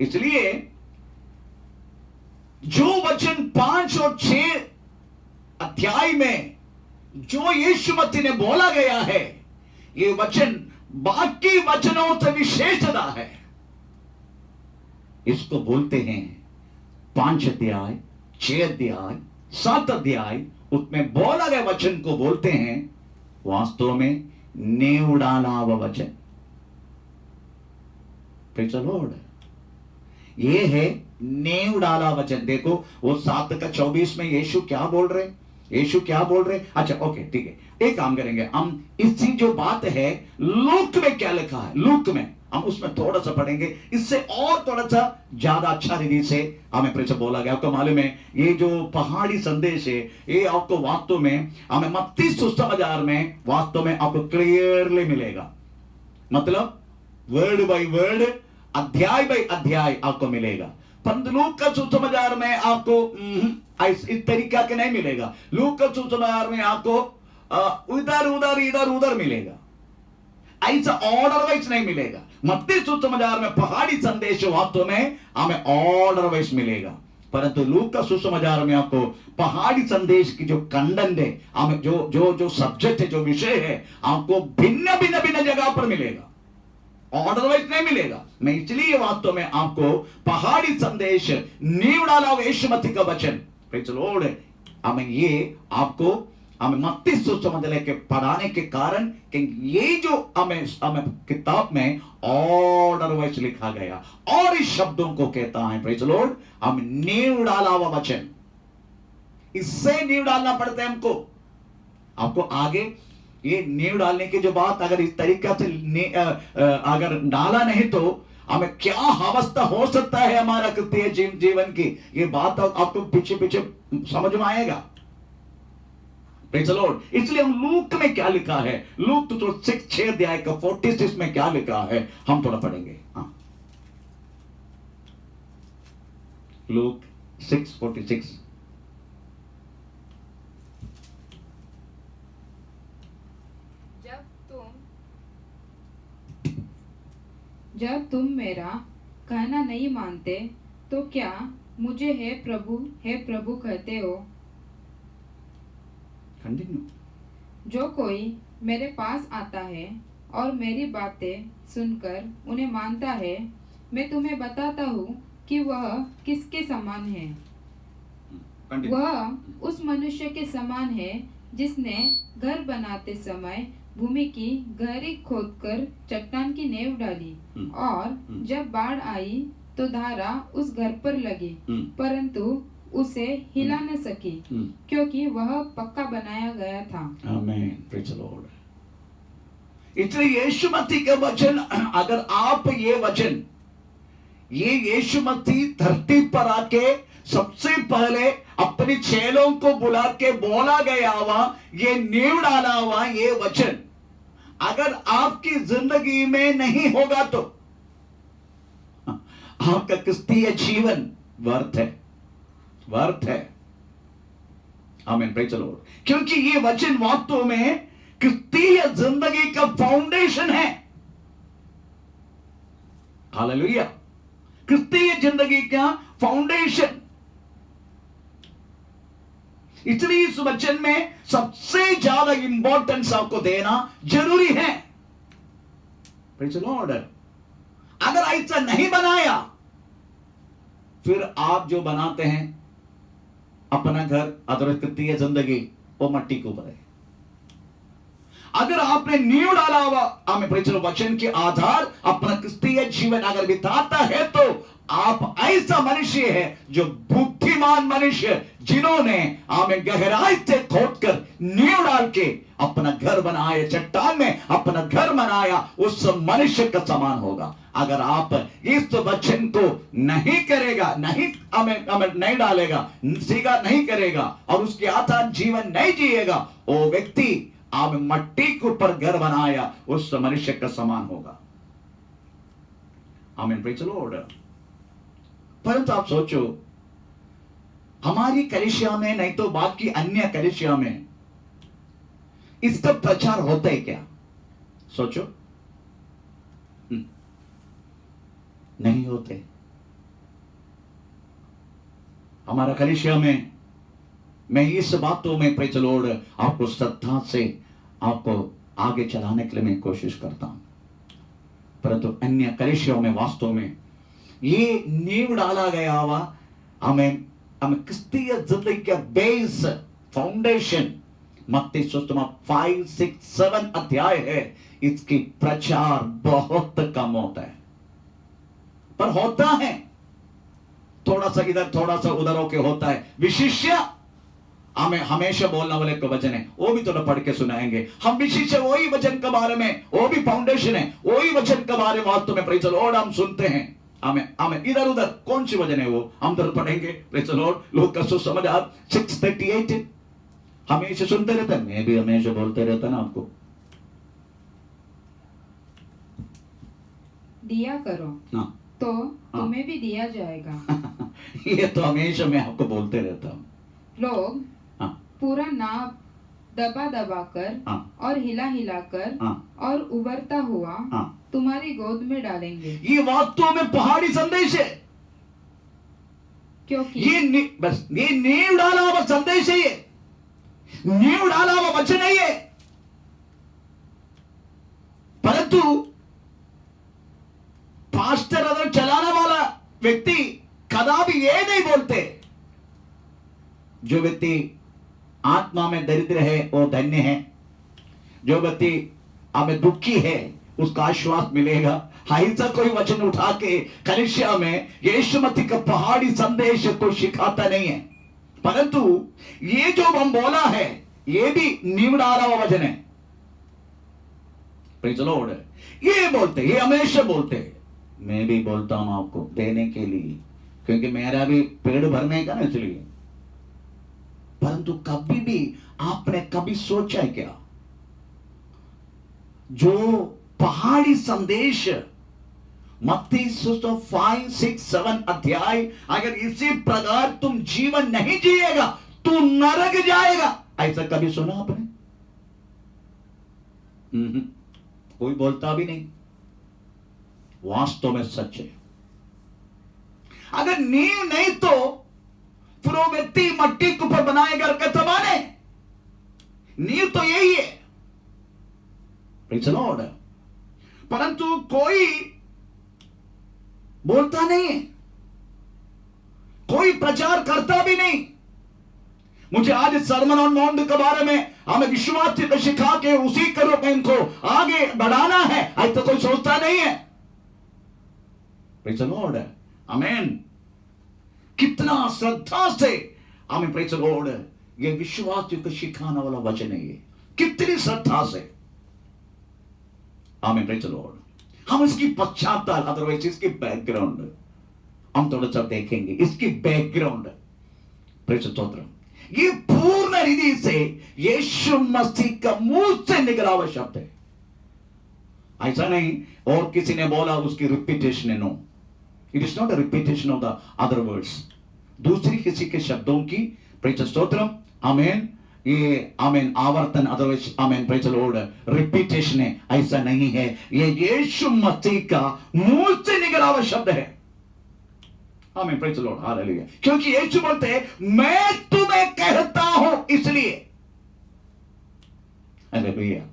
इसलिए जो वचन 5 और 6 अध्याय में जो यीशु मसीह ने बोला गया है, ये वचन बाकी वचनों से विशेषता है। इसको बोलते हैं 5 अध्याय, 6 अध्याय, 7 अध्याय, उसमें बोला गया वचन को बोलते हैं वास्तव में नींव डाला हुआ वचन। Praise the Lord. ये है नींव डाला वचन। देखो वो 7:24 में यीशु क्या बोल रहे? अच्छा ओके ठीक है, एक काम करेंगे हम, इसी जो बात है लूक में क्या लिखा है, लूक में हम उसमें थोड़ा सा पढ़ेंगे, इससे और थोड़ा सा ज्यादा अच्छा रीति से हमें प्रेषक बोला गया। आपको मालूम है ये जो पहाड़ी संदेश है ये आपको वास्तव में हमें मत्ती सुसमाचार में वास्तव में आपको क्लियरली मिलेगा, मतलब वर्ड बाय वर्ड, अध्याय बाय अध्याय आपको मिलेगा। परंतु लूक का सुसमाचार में आपको इस तरीका के नहीं मिलेगा। लूक का सुसमाचार में आपको इधर उधर मिलेगा, ऐसा ऑर्डर वाइज नहीं मिलेगा। मत्ती सुसमाचार में पहाड़ी संदेश वास्तव में हमें ऑर्डर वाइज मिलेगा, परंतु लूक का सुसमाचार में आपको पहाड़ी संदेश की जो कंटेंट है, हमें जो सब्जेक्ट है, जो विषय है, आपको भिन्न जगह पर मिलेगा, ऑर्डर वाइज नहीं मिलेगा। मैं इसलिए वास्तव में आपको पहाड़ी संदेश, नींव डाला यीशु मसीह का वचन, प्रेज़ द लॉर्ड, हमें ये आपको हमें मत्ती सुसमाचार के पढ़ाने के कारण कि ये जो हमें किताब में ऑर्डर वाइज लिखा गया और इस शब्दों को कहता है प्रेज़ द लॉर्ड, हम नींव डाला हुआ वचन, इससे नींव डालना पड़ता है हमको। आपको आगे ये नींव डालने की जो बात अगर इस तरीका से अगर डाला नहीं तो हमें क्या अवस्था हो सकता है हमारा क्रिस्तीय जीवन की, ये बात आपको पीछे पीछे समझ में आएगा। Praise the Lord। इसलिए हम लूक में क्या लिखा है, लूक तो 6 अध्याय का 46 में क्या लिखा है हम थोड़ा पढ़ेंगे। हाँ, लूक 6:46। जब तुम मेरा कहना नहीं मानते तो क्या मुझे हे प्रभु कहते हो? कंटिन्यू। जो कोई मेरे पास आता है और मेरी बातें सुनकर उन्हें मानता है, मैं तुम्हें बताता हूँ कि वह किसके समान है। वह उस मनुष्य के समान है जिसने घर बनाते समय भूमि की गहरी खोदकर चट्टान की नींव डाली, और जब बाढ़ आई तो धारा उस घर पर लगी, परंतु उसे हिला न सकी, क्योंकि वह पक्का बनाया गया था। आमीन, प्रेज़ द लॉर्ड। इसलिए यीशु मसीह का वचन, अगर आप ये वचन, ये यीशु मसीह धरती पर आके सबसे पहले अपने चेलों को बुला के बोला गया हुआ, ये नींव डाला हुआ ये वचन अगर आपकी जिंदगी में नहीं होगा तो आपका क्रिस्तीय जीवन व्यर्थ है। आमीन, प्रेज़ द लॉर्ड। क्योंकि ये वचन वास्तव में क्रिस्तीय जिंदगी का फाउंडेशन है। हालेलुया। क्रिस्तीय जिंदगी का फाउंडेशन। इसलिए इस वचन में सबसे ज्यादा इंपॉर्टेंस आपको देना जरूरी है। Praise the Lord. अगर ऐसा नहीं बनाया फिर आप जो बनाते हैं अपना घर, अदर क्रिस्तीय जिंदगी, वो मट्टी के ऊपर है। अगर आपने नींव डाला हुआ हमें प्रेज़ द लॉर्ड वचन के आधार अपना क्रिस्तीय जीवन अगर बिताता है तो आप ऐसा मनुष्य है जो बुद्धिमान मनुष्य, जिन्होंने हमें गहराई से खोदकर नींव डाल के अपना घर बनाया, चट्टान में अपना घर बनाया, उस मनुष्य का समान होगा। अगर आप इस वचन को नहीं करेगा, हमें नहीं डालेगा, सीगा नहीं करेगा और उसके आधार जीवन नहीं जिएगा, वो व्यक्ति आप मट्टी के ऊपर घर बनाया उस मनुष्य का समान होगा। आमीन, प्रेज़ द लॉर्ड। परंतु आप सोचो, हमारी कलीसिया में नहीं तो बाकी अन्य कलीसिया में इसका प्रचार होता है क्या? सोचो, नहीं होते। हमारा कलीसिया में मैं इस बातों में प्रेज़ द लॉर्ड आपको श्रद्धा से आपको आगे चलाने के लिए मैं कोशिश करता हूं। परंतु अन्य कलीसियाओं में वास्तव में ये नींव डाला गया हुआ हमें क्रिस्तीय जिंदगी का बेस, फाउंडेशन, मत्ती सुसमाचार 5, 6, 7 अध्याय है। इसकी प्रचार बहुत कम होता है, पर होता है थोड़ा सा इधर थोड़ा सा उधर होके होता है। विशिष्य हमें हमेशा बोलने वाले का वचन है, वो भी थोड़ा पढ़ के सुनाएंगे। हम विशिष्य वही वचन के बारे में, वो भी फाउंडेशन है, वही वचन के बारे में वास्तव में प्रेज़ द लॉर्ड हम सुनते हैं। हमें इधर उधर कौन सी वचन है वो हम तो पढ़ेंगे। Praise the Lord. लोग का सुसमाचार 6:38 हमेशा सुनते रहते हैं, मैं भी हमेशा बोलते रहता ना आपको, दिया करो हाँ, तो तुम्हें भी दिया जाएगा। ये तो हमेशा मैं आपको बोलते रहता हूँ। लोग हाँ, पूरा नाव दबा दबा कर हाँ, और हिला हिला कर हाँ, और उबरता हुआ हाँ, तुम्हारी गोद में डालेंगे, ये वास्तव में पहाड़ी संदेश है। क्योंकि ये नींव डाला हुआ संदेश है, ये नींव डाला हुआ वचन है ये। परंतु पास्टर अगर चलाने वाला व्यक्ति कदापि ये नहीं बोलते, जो व्यक्ति आत्मा में दरिद्र है वो धन्य है, जो व्यक्ति हमें दुखी है उसका आश्वास मिलेगा। ऐसा कोई वचन उठा के कलीसिया में यीशु मसीह का पहाड़ी संदेश को सिखाता नहीं है। परंतु ये जो हम बोला है ये भी नींव डाला हुआ वचन है। Praise the Lord. ये बोलते, ये हमेशा बोलते, मैं भी बोलता हूं आपको देने के लिए, क्योंकि मेरा भी पेड़ भरने का ना, इसलिए। परंतु कभी भी आपने कभी सोचा है क्या, जो पहाड़ी संदेश मत्ती 5, 6, 7 अध्याय, अगर इसी प्रकार तुम जीवन नहीं जिएगा तू नरक जाएगा, ऐसा कभी सुना आपने? कोई बोलता भी नहीं। वास्तव में सच है। अगर नींव नहीं तो फिर वो व्यक्ति मट्टी के ऊपर बनाए घर कैसे बने? नींव तो यही है। Praise the Lord. परंतु कोई बोलता नहीं है, कोई प्रचार करता भी नहीं। मुझे आज सर्मन ऑन माउंट के बारे में हमें विश्वास से सिखा के उसी करो में इनको आगे बढ़ाना है, आज तो कोई सोचता नहीं है। Praise the Lord. आमीन। कितना श्रद्धा से हमें प्रेज़ द लॉर्ड ये विश्वास को सिखाने वाला वचन है, ये कितनी श्रद्धा से। आमीन। Praise the Lord. हम इसकी पश्चाताल, अदरवाइज इसकी बैकग्राउंड हम थोड़ा सा देखेंगे, इसकी बैकग्राउंड। Praise the Lord. ये पूर्ण रीति से यीशु मसीह का मुंह से निकला हुआ शब्द है, ऐसा नहीं और किसी ने बोला उसकी रिपीटेशन है। No, it is not a repetition of the other words, दूसरी किसी के शब्दों की प्रेज़ स्तोत्रम आमीन, ये आमीन आवर्तन, अदरवाइज आमीन प्रेज़ द लॉर्ड रिपीटेशन है, ऐसा नहीं है। ये यीशु मसीह का मुंह से निकला हुआ शब्द है। आमीन प्रेज़ द लॉर्ड हालेलुया। क्योंकि यीशु बोलते हैं मैं तुम्हें कहता हूं इसलिए। हालेलुया।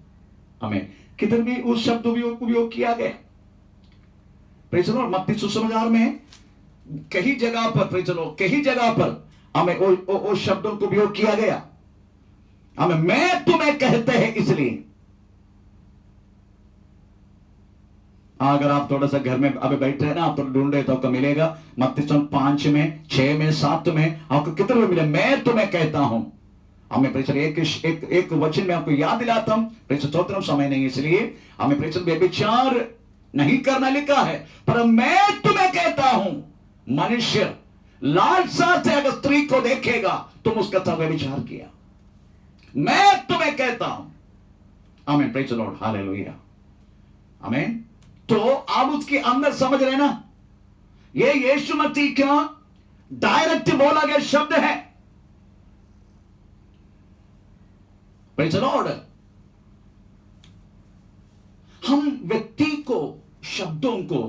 आमीन। किधर भी उस शब्द का उपयोग किया गया। Praise the Lord. मत्ती सुसमाचार में कई जगह पर प्रेज़ द लॉर्ड, कई जगह पर हमें उस शब्दों को उपयोग किया गया। हमें मैं तुम्हें कहते हैं इसलिए। अगर आप थोड़ा सा घर में अभी बैठे हैं ना, आप तो ढूंढे तो आपको मिलेगा। मत्ती 5 में, 6 में, 7 में आपको कितने मिले? मैं तुम्हें कहता हूं। हमें प्रेज़ एक वचन में आपको याद दिलाता हूं, प्रेज़ स्तोत्रम, समय नहीं इसलिए हमें प्रेज़ व्यभिचार नहीं करना लिखा है, पर मैं तुम्हें कहता हूं मनुष्य लालसा से अगर स्त्री को देखेगा तुम उसका साथ व्यभिचार किया। मैं तुम्हें कहता हूं। आमीन प्रेज़ द लॉर्ड हालेलुया। आमीन। तो आप उसके अंदर समझ रहे ना, ये यीशु मसीह का डायरेक्ट बोला गया शब्द है। Praise the Lord. हम व्यक्ति को, शब्दों को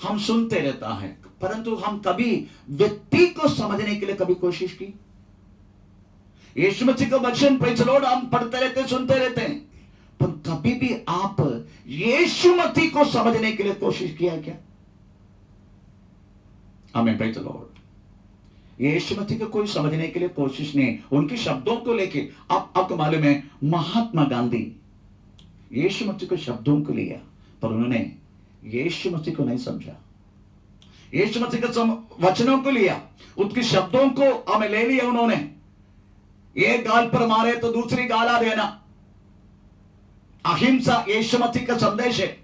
हम सुनते रहता है, परंतु हम कभी व्यक्ति को समझने के लिए कभी कोशिश की? यीशु मसीह का वचन प्रेज़ द लॉर्ड हम पढ़ते रहते, सुनते रहते हैं, पर कभी भी आप यीशु मसीह को समझने के लिए कोशिश किया है क्या? आमीन प्रेज़ द लॉर्ड। यीशु मसीह को कोई समझने के लिए कोशिश नहीं, उनके शब्दों को लेके। आपको मालूम है महात्मा गांधी यीशु मसीह के शब्दों को लिया, पर उन्होंने यीशु मसीह को नहीं समझा। यीशु मसीह के वचनों को लिया, उसके शब्दों को हमें ले लिया उन्होंने। एक गाल पर मारे तो दूसरी गाला देना, अहिंसा यीशु मसीह का संदेश है।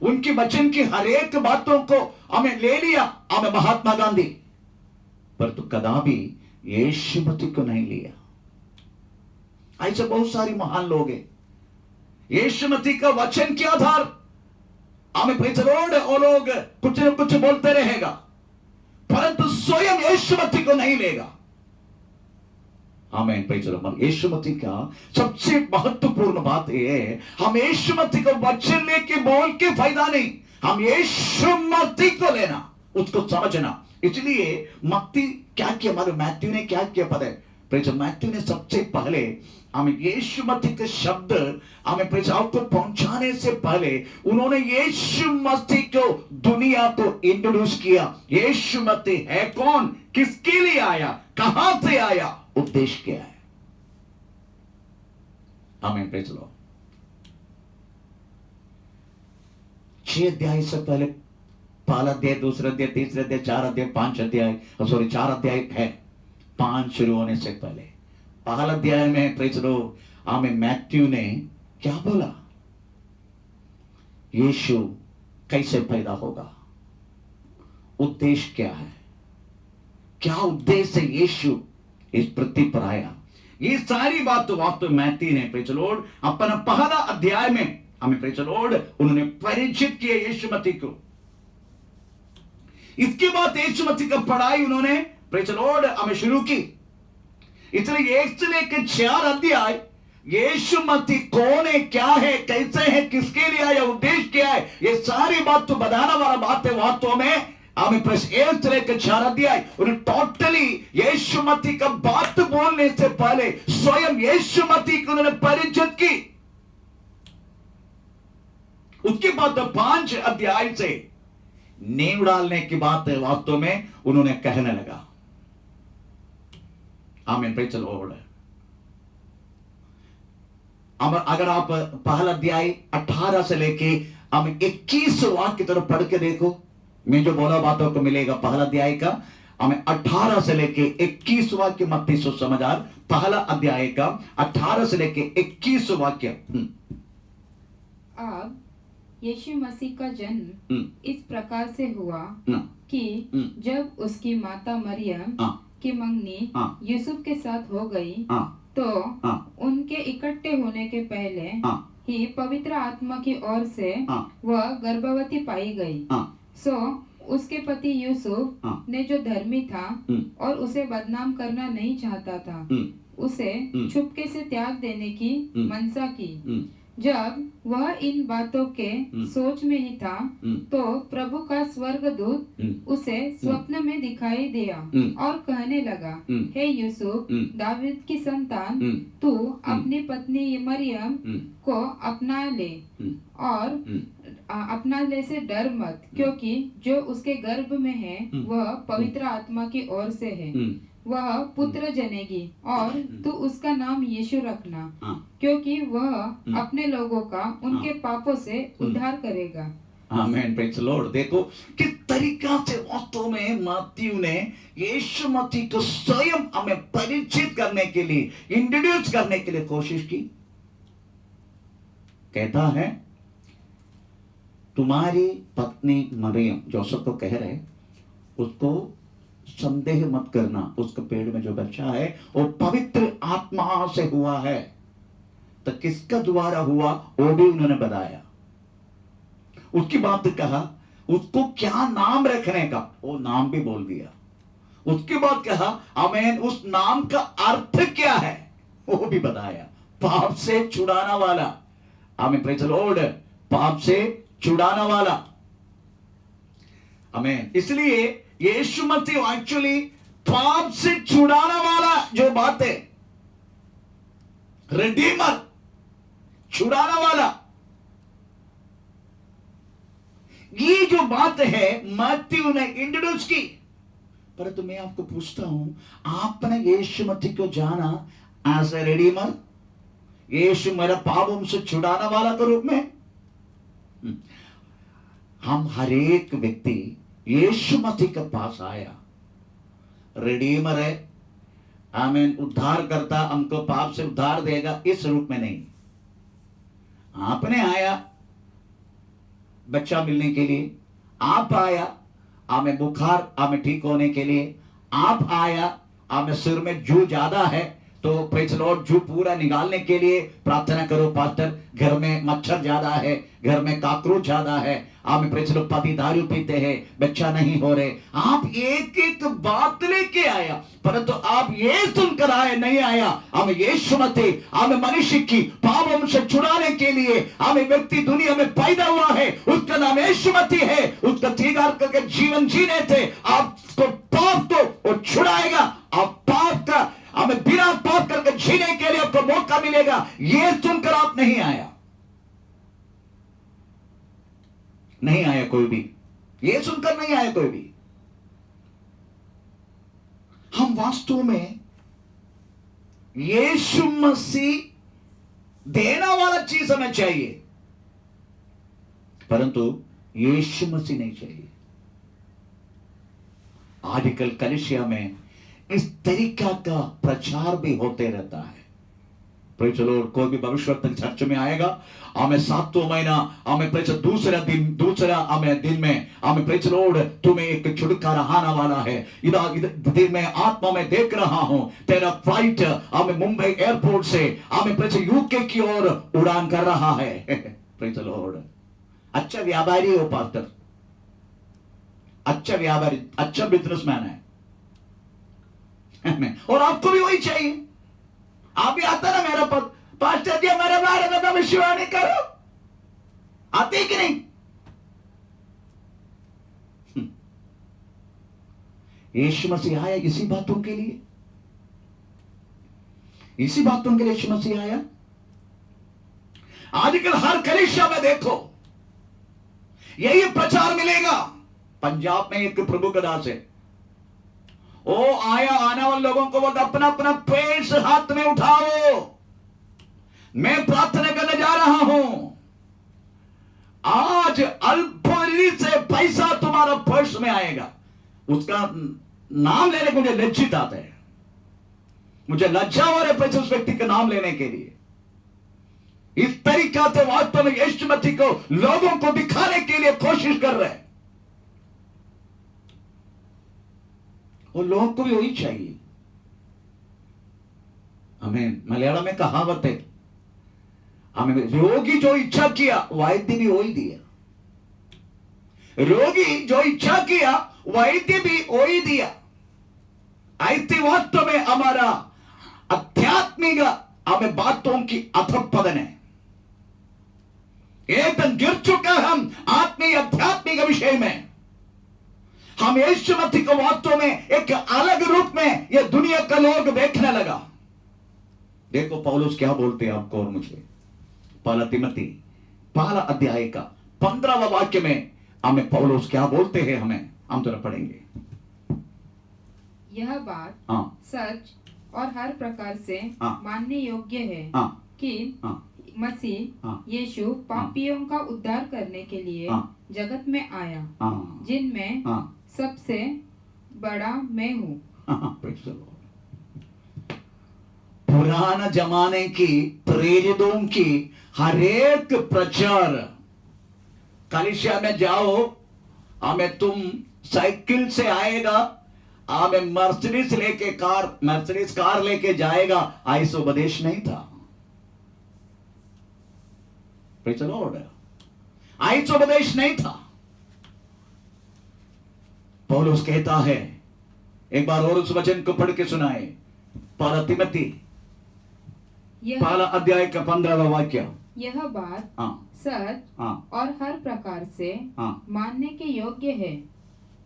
उनके वचन की हर एक बातों को हमें ले लिया, हमें महात्मा गांधी, पर तो कदापि यीशु मसीह को नहीं लिया। ऐसे बहुत सारे महान लोग हैं, यीशु मसीह का वचन के आधार हमें प्रेज़ द लॉर्ड, वो लोग कुछ न कुछ बोलते रहेगा, परंतु स्वयं यीशु मसीह को नहीं लेगा। आमीन प्रेज़ द लॉर्ड। यीशु मसीह का सबसे महत्वपूर्ण बात यह है, हम यीशु मसीह को वचन लेके बोल के फायदा नहीं, हम यीशु मसीह को लेना, उसको समझना। इसलिए मत्ती क्या किया, हमारे मैथ्यू ने क्या किया पता है? प्रेज़ मैथ्यू ने सबसे पहले हमें यीशु मसीह के शब्द हमें प्रेज़ आपको पहुंचाने से पहले उन्होंने यीशु मसीह को दुनिया को इंट्रोड्यूस किया। यीशु मसीह है कौन, किसके लिए आया, कहां से आया, उद्देश्य क्या है। आमीन प्रेज़ द लॉर्ड। 6 अध्याय से पहले, पहला अध्याय, दूसरा अध्याय, तीसरा अध्याय, 4 अध्याय, 5 अध्याय, सॉरी 4 अध्याय है। 5 शुरू होने से पहले पहला अध्याय में प्रेज़ द लॉर्ड हमें मैथ्यू ने क्या बोला? यीशु कैसे पैदा होगा, उद्देश्य क्या है, क्या उद्देश्य से यीशु इस पृथ्वी पर आया, ये सारी बात तो वास्तव में मैथ्यू ने प्रेज़ द लॉर्ड अपना पहला अध्याय में हमें प्रेज़ द लॉर्ड उन्होंने परिचित किया यीशु मसीह को। इसके बाद यीशु मसीह का पढ़ाई उन्होंने प्रेज़ द लॉर्ड हमें शुरू की। इसलिए 1 से लेकर 4 अध्याय यीशु मसीह कौन है, क्या है, कैसे है, किसके लिए आया, उद्देश्य क्या है, ये सारी बात तो बताने वाला बात है। वास्तव में हमें प्रेस 1 से लेकर 4 अध्याय उन्हें टोटली यीशु मसीह का बात बोलने से पहले स्वयं यीशु मसीह को उन्होंने परिचित की। उसके बाद 5 अध्याय से नींव डालने की बात है वास्तव में उन्होंने कहने लगा। आमीन, प्रेज़ द लॉर्ड। अगर आप पहला अध्याय 18 से लेके हम 21 वाक्य की तरफ पढ़ के देखो, मैं जो बोला बातों को मिलेगा। पहला अध्याय का हमें 18 से लेके 21 वाक्य मत्ती सुसमाचार पहला अध्याय का 18 से लेके 21 वाक्य। अब यीशु मसीह का जन्म इस प्रकार से हुआ कि जब उसकी माता मरियम की मंगनी यूसुफ के साथ हो गई तो उनके इकट्ठे होने के पहले ही पवित्र आत्मा की ओर से वह गर्भवती पाई गई। सो उसके पति यूसुफ ने जो धर्मी था और उसे बदनाम करना नहीं चाहता था, उसे छुपके से त्याग देने की मनसा की। जब वह इन बातों के सोच में ही था तो प्रभु का स्वर्गदूत उसे स्वप्न में दिखाई दिया और कहने लगा, हे यूसुफ, दाऊद की संतान, तू अपनी पत्नी मरियम को अपना ले और अपना ले से डर मत, क्योंकि जो उसके गर्भ में है वह पवित्र आत्मा की ओर से है। वह पुत्र जनेगी और तू उसका नाम यीशु रखना, क्योंकि वह अपने लोगों का उनके पापों से उद्धार करेगा। आमीन, प्रेज़ द लॉर्ड। देखो किस तरीका से वास्तव में मत्ती ने यीशु मसीह को स्वयं हमें परिचित करने के लिए, इंट्रोड्यूस करने के लिए कोशिश की। कहता है, तुम्हारी पत्नी मरियम, जोसेफ को कह रहे, उसको संदेह मत करना, उसके पेट में जो बच्चा है वो पवित्र आत्मा से हुआ है। तो किसका द्वारा हुआ वो भी उन्होंने बताया। उसकी बात कहा उसको क्या नाम रखने का, वो नाम भी बोल दिया। उसके बाद कहा आमीन, उस नाम का अर्थ क्या है वो भी बताया। पाप से छुड़ाना वाला, आमीन, प्रेज़ द लॉर्ड, पाप से छुड़ाना वाला। आमीन। इसलिए यीशु मसीह एक्चुअली पाप से छुड़ाने वाला जो बात है, रिडीमर, छुड़ाने वाला, ये जो बात है मत्ती ने इंट्रोड्यूस की। परंतु मैं आपको पूछता हूं, आपने यीशु मसीह को जाना एज ए रिडीमर, यीशु मेरा पापों से छुड़ाने वाला के रूप में? हम हर एक व्यक्ति यीशु मसीह के पास आया, रिडीमर है, आमीन, उद्धार करता, हमको पाप से उद्धार देगा, इस रूप में नहीं। आपने आया बच्चा मिलने के लिए, आप आया हमें बुखार हमें ठीक होने के लिए, आप आया हमें सिर में जू ज्यादा है तो प्रेज़ द लॉर्ड जू पूरा निकालने के लिए प्रार्थना करो। पास्टर, घर में मच्छर ज्यादा है, घर में काकरोच ज्यादा है, आप प्रेज़ द लॉर्ड पति दारू पीते हैं, बच्चा नहीं हो रहे। आप एक एक बात लेके आया, परंतु आप ये सुनकर आए नहीं आया, हमें यीशु मसीह, हमें मनुष्य की पापों से छुड़ाने के लिए हमें व्यक्ति दुनिया में पैदा हुआ है, उसका नाम यीशु मसीह है। उसका स्वीकार करके जीवन जीने से आपको पाप को वो छुड़ाएगा। आप पाप का हमें बिना पाप करके जीने के लिए आपको मौका मिलेगा। ये सुनकर आप नहीं आया, नहीं आया कोई भी, ये सुनकर नहीं आया कोई भी। हम वास्तव में यीशु मसीह देना वाला चीज हमें चाहिए, परंतु यीशु मसीह नहीं चाहिए। आजकल कलीसिया में इस तरीका का प्रचार भी होते रहता है। Praise the Lord. कोई भी भविष्यवक्ता चर्च में आएगा, आमें 7वां महीना, आमें प्रेज दूसरा आमें दिन में, आमें प्रेज द लॉर्ड तुम्हें एक छुटकारा आने वाला है। इधर दिन में आत्मा में देख रहा हूं तेरा फ्लाइट आमें मुंबई एयरपोर्ट से आमें प्रेज यूके की ओर उड़ान कर रहा है। Praise the Lord. अच्छा व्यापारी हो पास्टर, अच्छा व्यापारी, अच्छा बिजनेसमैन है। और आपको भी वही चाहिए। आप भी आता ना मेरा पद, पास्टर जी मेरे बारे में भविष्यवाणी करो, आते कि नहीं? यीशु मसीह आया इसी बातों के लिए, इसी बातों के लिए यीशु मसीह आया। आजकल हर कलीसिया में देखो यही प्रचार मिलेगा। पंजाब में एक प्रभु का दास है, ओ आया आने वाले लोगों को बोलता अपना अपना पेट हाथ में उठाओ, मैं प्रार्थना करने जा रहा हूं। आज अल्परी से पैसा तुम्हारा पर्स में आएगा। उसका नाम लेने को मुझे लज्जित आता है, मुझे लज्जा हो रहा है उस व्यक्ति का नाम लेने के लिए। इस तरीका से वास्तव में यीशु मसीह को लोगों को दिखाने के लिए कोशिश कर रहे हैं। और लोगों को भी वही चाहिए। हमें मलयालम में कहावत है, हमें रोगी जो इच्छा किया वैद्य भी वही दिया। रोगी जो इच्छा किया वैद्य भी वही दिया। ऐसे वास्तव में हमारा आध्यात्मिक हमें बातों की अधपतन है। एकदम गिर चुका हम आत्मीय आध्यात्मिक विषय में। हम यीशु मसीह को वास्तव में एक अलग रूप में यह दुनिया का लोग देखने लगा। देखो पौलुस क्या बोलते हैं आपको और मुझे। पहला तिमोथी पहला अध्याय का 15वां वाक्य में हमें पौलुस क्या बोलते हैं, हमें हम थोड़ा पढ़ेंगे। यह बात हाँ, सच और हर प्रकार से हाँ, मानने योग्य है हाँ, कि हाँ, मसीह हाँ, यीशु पापियों का उद्धार करने के लिए हाँ, जगत में आया, हाँ, जिनमें हाँ, सबसे बड़ा मैं हूँ। हाँ, praise the Lord। पुराना जमाने की प्रेरितों की हर एक प्रचार, कलीसिया में जाओ, हमें तुम साइकिल से आएगा, हमें मर्सिडीज कार लेके जाएगा, ऐसा उपदेश नहीं था। Praise the Lord। ऐसा उपदेश नहीं था। पौलुस कहता है, एक बार और उस वचन को पढ़ के सुनाए। पहला तिमोथी पहला अध्याय का 15वां वाक्य। यह बात हाँ, सच हाँ, और हर प्रकार से हाँ, मानने के योग्य है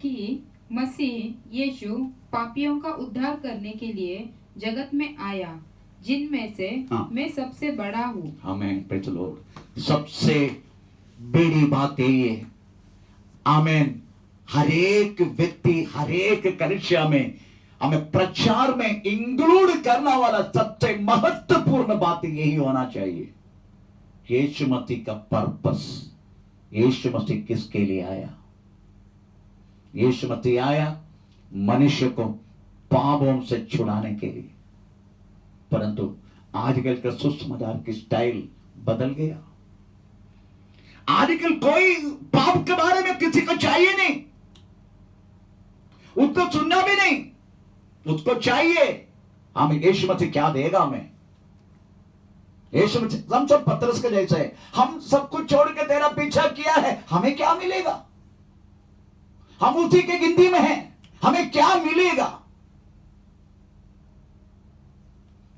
कि मसीह यीशु पापियों का उद्धार करने के लिए जगत में आया, जिनमें से हाँ, मैं सबसे बड़ा हूँ। आमेन। Praise the lord. सबसे बड़ी बात यही है, आमेन। हर एक व्यक्ति, हर एक कलीसिया में हमें प्रचार में इंक्लूड करने वाला सबसे महत्वपूर्ण बात यही होना चाहिए। यीशु मसीह का पर्पस, यीशु मसीह किसके लिए आया? यीशु मसीह आया मनुष्य को पापों से छुड़ाने के लिए। परंतु आजकल का सुसमाचार की स्टाइल बदल गया। आजकल कोई पाप के बारे में किसी को चाहिए नहीं, उसको सुनना भी नहीं। उसको चाहिए हमें यीशु मसीह क्या देगा हमें। यीशु मसीह हम सब पतरस के जैसे है, हम सब कुछ छोड़ के तेरा पीछा किया है, हमें क्या मिलेगा? हम उसी के गिनती में हैं, हमें क्या मिलेगा?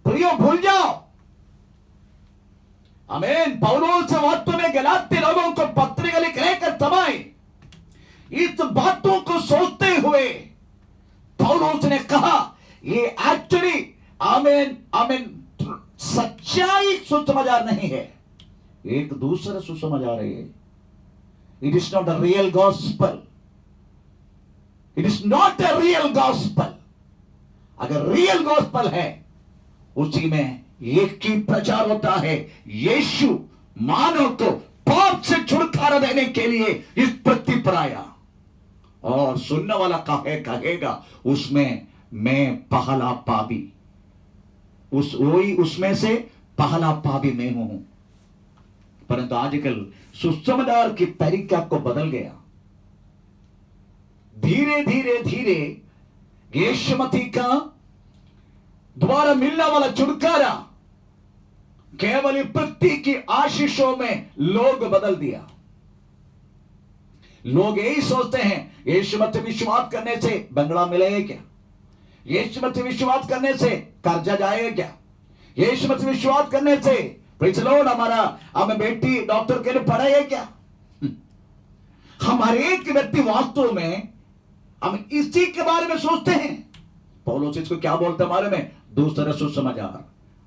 प्रियो भूल जाओ। आमीन। पौलुस वास्तव में गलाती लोगों को पत्रिका लिखने का समय इस बातों को सोचते हुए पौलुस ने कहा, ये एक्चुअली आमीन आमीन सच्चाई सुसमाचार नहीं है, एक दूसरा सुसमाचार है। It is not a real gospel, it is not a real gospel. अगर रियल गॉस्पेल है उसी में एक ही प्रचार होता है, यीशु मानव को पाप से छुटकारा देने के लिए इस पृथ्वी पर आया। और सुनने वाला कहेगा उसमें मैं पहला पापी, उसमें से पहला पापी मैं हूं। परंतु आजकल सुसमाचार की तरीका को बदल गया। धीरे धीरे धीरे यीशु मसीह का द्वारा मिलने वाला छुटकारा केवल पृथ्वी की आशीषों में लोग बदल दिया। लोग यही सोचते हैं यीशु मसीह विश्वास करने से बंगला मिलेगा क्या, यीशु मसीह विश्वास करने से कर्जा जाएगा क्या, यीशु मसीह विश्वास करने से प्रेज़ द लॉर्ड हमारा हमें बेटी डॉक्टर के लिए पढ़ाएगा क्या। हम हर एक व्यक्ति वास्तव में हम इसी के बारे में सोचते हैं। पौलुस इसको क्या बोलते हैं हमारे में, दूसरा सुसमाचार,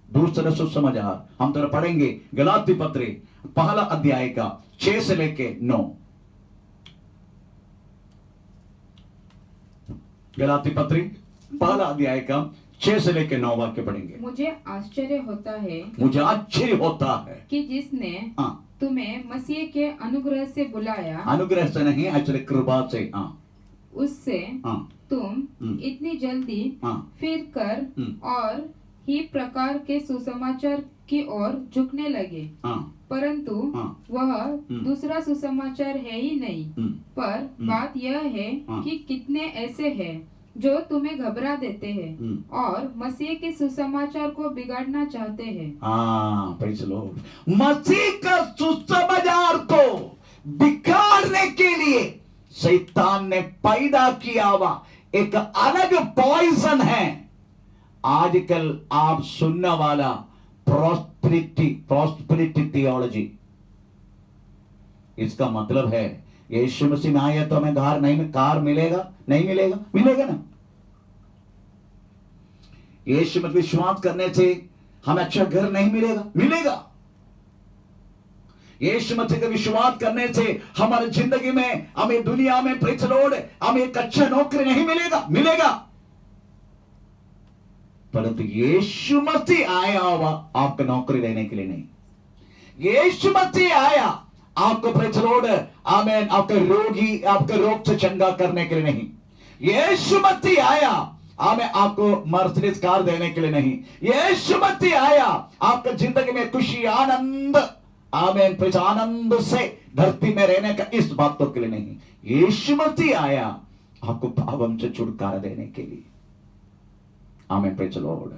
दूसरा सुसमाचार। हम तो पढ़ेंगे गलाती पत्री पहला अध्याय का 6 से लेके 9। गलाती पत्री पहला अध्याय का 6 से लेके 9 वाक्य पढ़ेंगे। मुझे आश्चर्य होता है कि जिसने हाँ, तुम्हें मसीह के अनुग्रह से बुलाया, अनुग्रह से नहीं एक्चुअली कृपा से, हाँ, उससे हाँ, तुम इतनी जल्दी हाँ, फिर कर और ही प्रकार के सुसमाचार की ओर झुकने लगे। हाँ, परंतु हाँ, वह दूसरा सुसमाचार है ही नहीं, पर बात यह है हाँ, कि कितने ऐसे हैं जो तुम्हें घबरा देते हैं और मसीह के सुसमाचार को बिगाड़ना चाहते हैं। हाँ, प्रेज़ द लॉर्ड। मसीह का सुसमाचार को बिगाड़ने के लिए शैतान ने पैदा किया हुआ एक अलग पॉइजन है। आजकल आप सुनने वाला प्रॉस्पेरिटी थियोलॉजी। इसका मतलब है यीशु मसीह में आया तो हमें कार मिलेगा, नहीं मिलेगा, मिलेगा ना। यीशु मसीह विश्वास करने से हमें अच्छा घर नहीं मिलेगा, मिलेगा। यीशु मसीह का विश्वास करने से हमारी जिंदगी में हमें दुनिया में प्रेज़ द लॉर्ड हमें एक अच्छा नौकरी नहीं मिलेगा, मिलेगा। परंतु यीशु मसीह आया हुआ आपको नौकरी देने के लिए नहीं। यीशु मसीह आया आपको प्रेज़ द लॉर्ड आमीन आपके रोग से चंगा करने के लिए नहीं। यीशु मसीह आया आमीन आपको मर्सिडीज कार देने के लिए नहीं। यीशु मसीह आया आपका जिंदगी में खुशी आनंद आमीन प्रेज़ आनंद से धरती में रहने का इस बातों के लिए नहीं। यीशु मसीह आया आपको पाप से छुटकारा देने के लिए। आमीन प्रेज़ द लॉर्ड।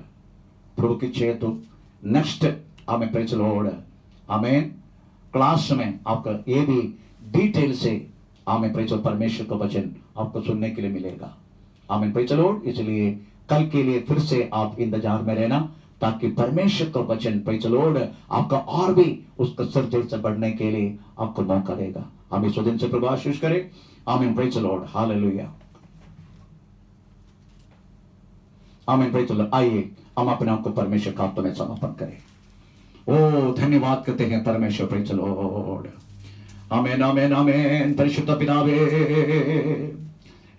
प्रभु की इच्छा तो नेक्स्ट आमीन प्रेज़ द लॉर्ड आमीन क्लास में आपका ये भी डिटेल से आमीन प्रेज़ द परमेश्वर का वचन आपको सुनने के लिए मिलेगा। आमीन प्रेज़ द लॉर्ड। इसलिए कल के लिए फिर से आप इंतजार में रहना ताकि परमेश्वर का वचन प्रेज़ द लॉर्ड आपका और भी उसका सर्जल से बढ़ने के लिए आपको मौका देगा। हम इस वचन से प्रभु आशीष करें। आमीन प्रेज़ द लॉर्ड। हालेलुया। आमीन प्रेज़ द लॉर्ड। आइए हम अपने आप को परमेश्वर के हाथों में समर्पण करें। ओ धन्यवाद करते हैं परमेश्वर प्रेज़ द लॉर्ड। आमीन आमीन आमीन। परिशुद्ध पितावे,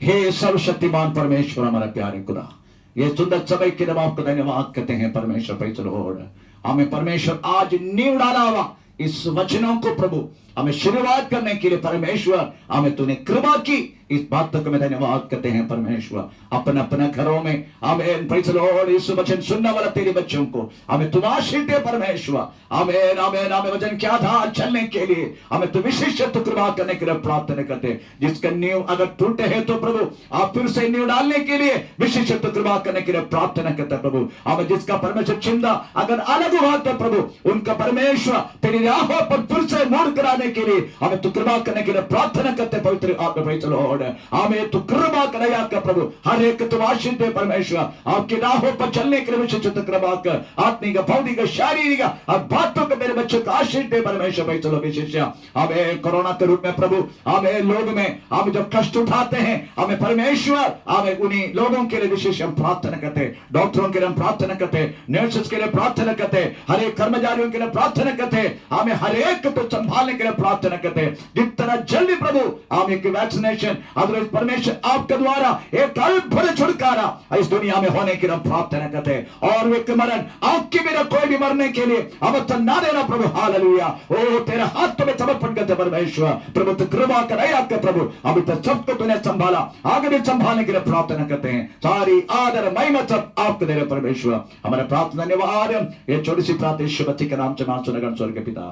हे सर्वशक्तिमान परमेश्वर हमारा प्यारे खुदा, ये सुंदर समय के लिए आपको धन्यवाद करते हैं परमेश्वर प्रेज़ द लॉर्ड। हमें परमेश्वर आज नींव डाला हुआ इस वचनों को प्रभु हमें शुरुआत करने के लिए परमेश्वर हमें तूने कृपा की, इस बात को मैं धन्यवाद करते हैं परमेश्वर। अपने अपने घरों में आमीन प्रेज़ द लॉर्ड इस वचन सुनने वाला तेरे बच्चों को हमें तुम आशीष दे परमेश्वर। आमीन आमीन आमीन। वचन क्या था चलने के लिए हमें तो विशेष कृपा करने के लिए प्रार्थना करते। जिसका नींव अगर टूटे है तो प्रभु आप फिर से नींव डालने के लिए विशेष कृपा करने के लिए प्रार्थना करते प्रभु। हमें जिसका परमेश्वर चिंता अगर अलग हुआ तो प्रभु उनका परमेश्वर तेरी राहों पर फिर से मोड़ कराने के लिए हमें तो कृपा करने के लिए प्रार्थना करते पवित्र आत्मा प्रेज़ द लॉर्ड। हमें तो कृपा करे आपका प्रभु हर एक तुम आशीष दे परमेश्वर। आपकी राहों पर चलने के लिए विशेष कृपा कर आत्मिक भौतिक शारीरिक और बातों के मेरे बच्चों को आशीष दे परमेश्वर भाई। चलो विशेष हमें कोरोना के रूप में प्रभु हमें लोग में हम जब कष्ट उठाते हैं हमें परमेश्वर हमें उन्हीं लोगों के लिए विशेष हम प्रार्थना करते, डॉक्टरों के लिए हम प्रार्थना करते, नर्सेस के लिए प्रार्थना करते, हर एक कर्मचारियों के लिए प्रार्थना करते, हमें हर एक को संभालने के लिए प्रार्थना करते। जितना जल्दी प्रभु हमें वैक्सीनेशन अदरवाइज परमेश्वर आपके द्वारा एक अद्भुत छुटकारा इस दुनिया में होने की हम प्रार्थना करते हैं। और व्यक्ति मरण आपके मेरा कोई भी मरने के लिए अवसर ना देना प्रभु। हालेलुया। ओ तेरे हाथ में समर्पण करते परमेश्वर। प्रभु तो कृपा कर आपके प्रभु, अभी तक सबको तूने संभाला, आगे भी संभालने के लिए प्रार्थना करते हैं। सारी आदर महिमा सब आपको दे रहे परमेश्वर। हमारा प्रार्थना धन्यवाद। ये छोटी सी प्रार्थना यीशु मसीह के नाम से मांगते हैं स्वर्ग के पिता,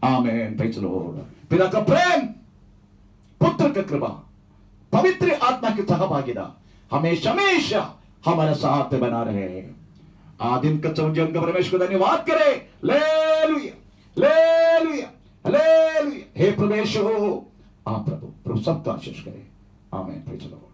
आमीन। Praise the Lord. पिता का प्रेम, पुत्र की कृपा, पवित्र आत्मा की सहभागिता हमेशा हमेशा हमारे साथ बना रहे। आदिम का समझ परमेश्वर को धन्यवाद करे। लेलुया लेलुया लेलुया। हे परमेश्वर, आप प्रभु सबका आशीष करे। आमीन। Praise the Lord.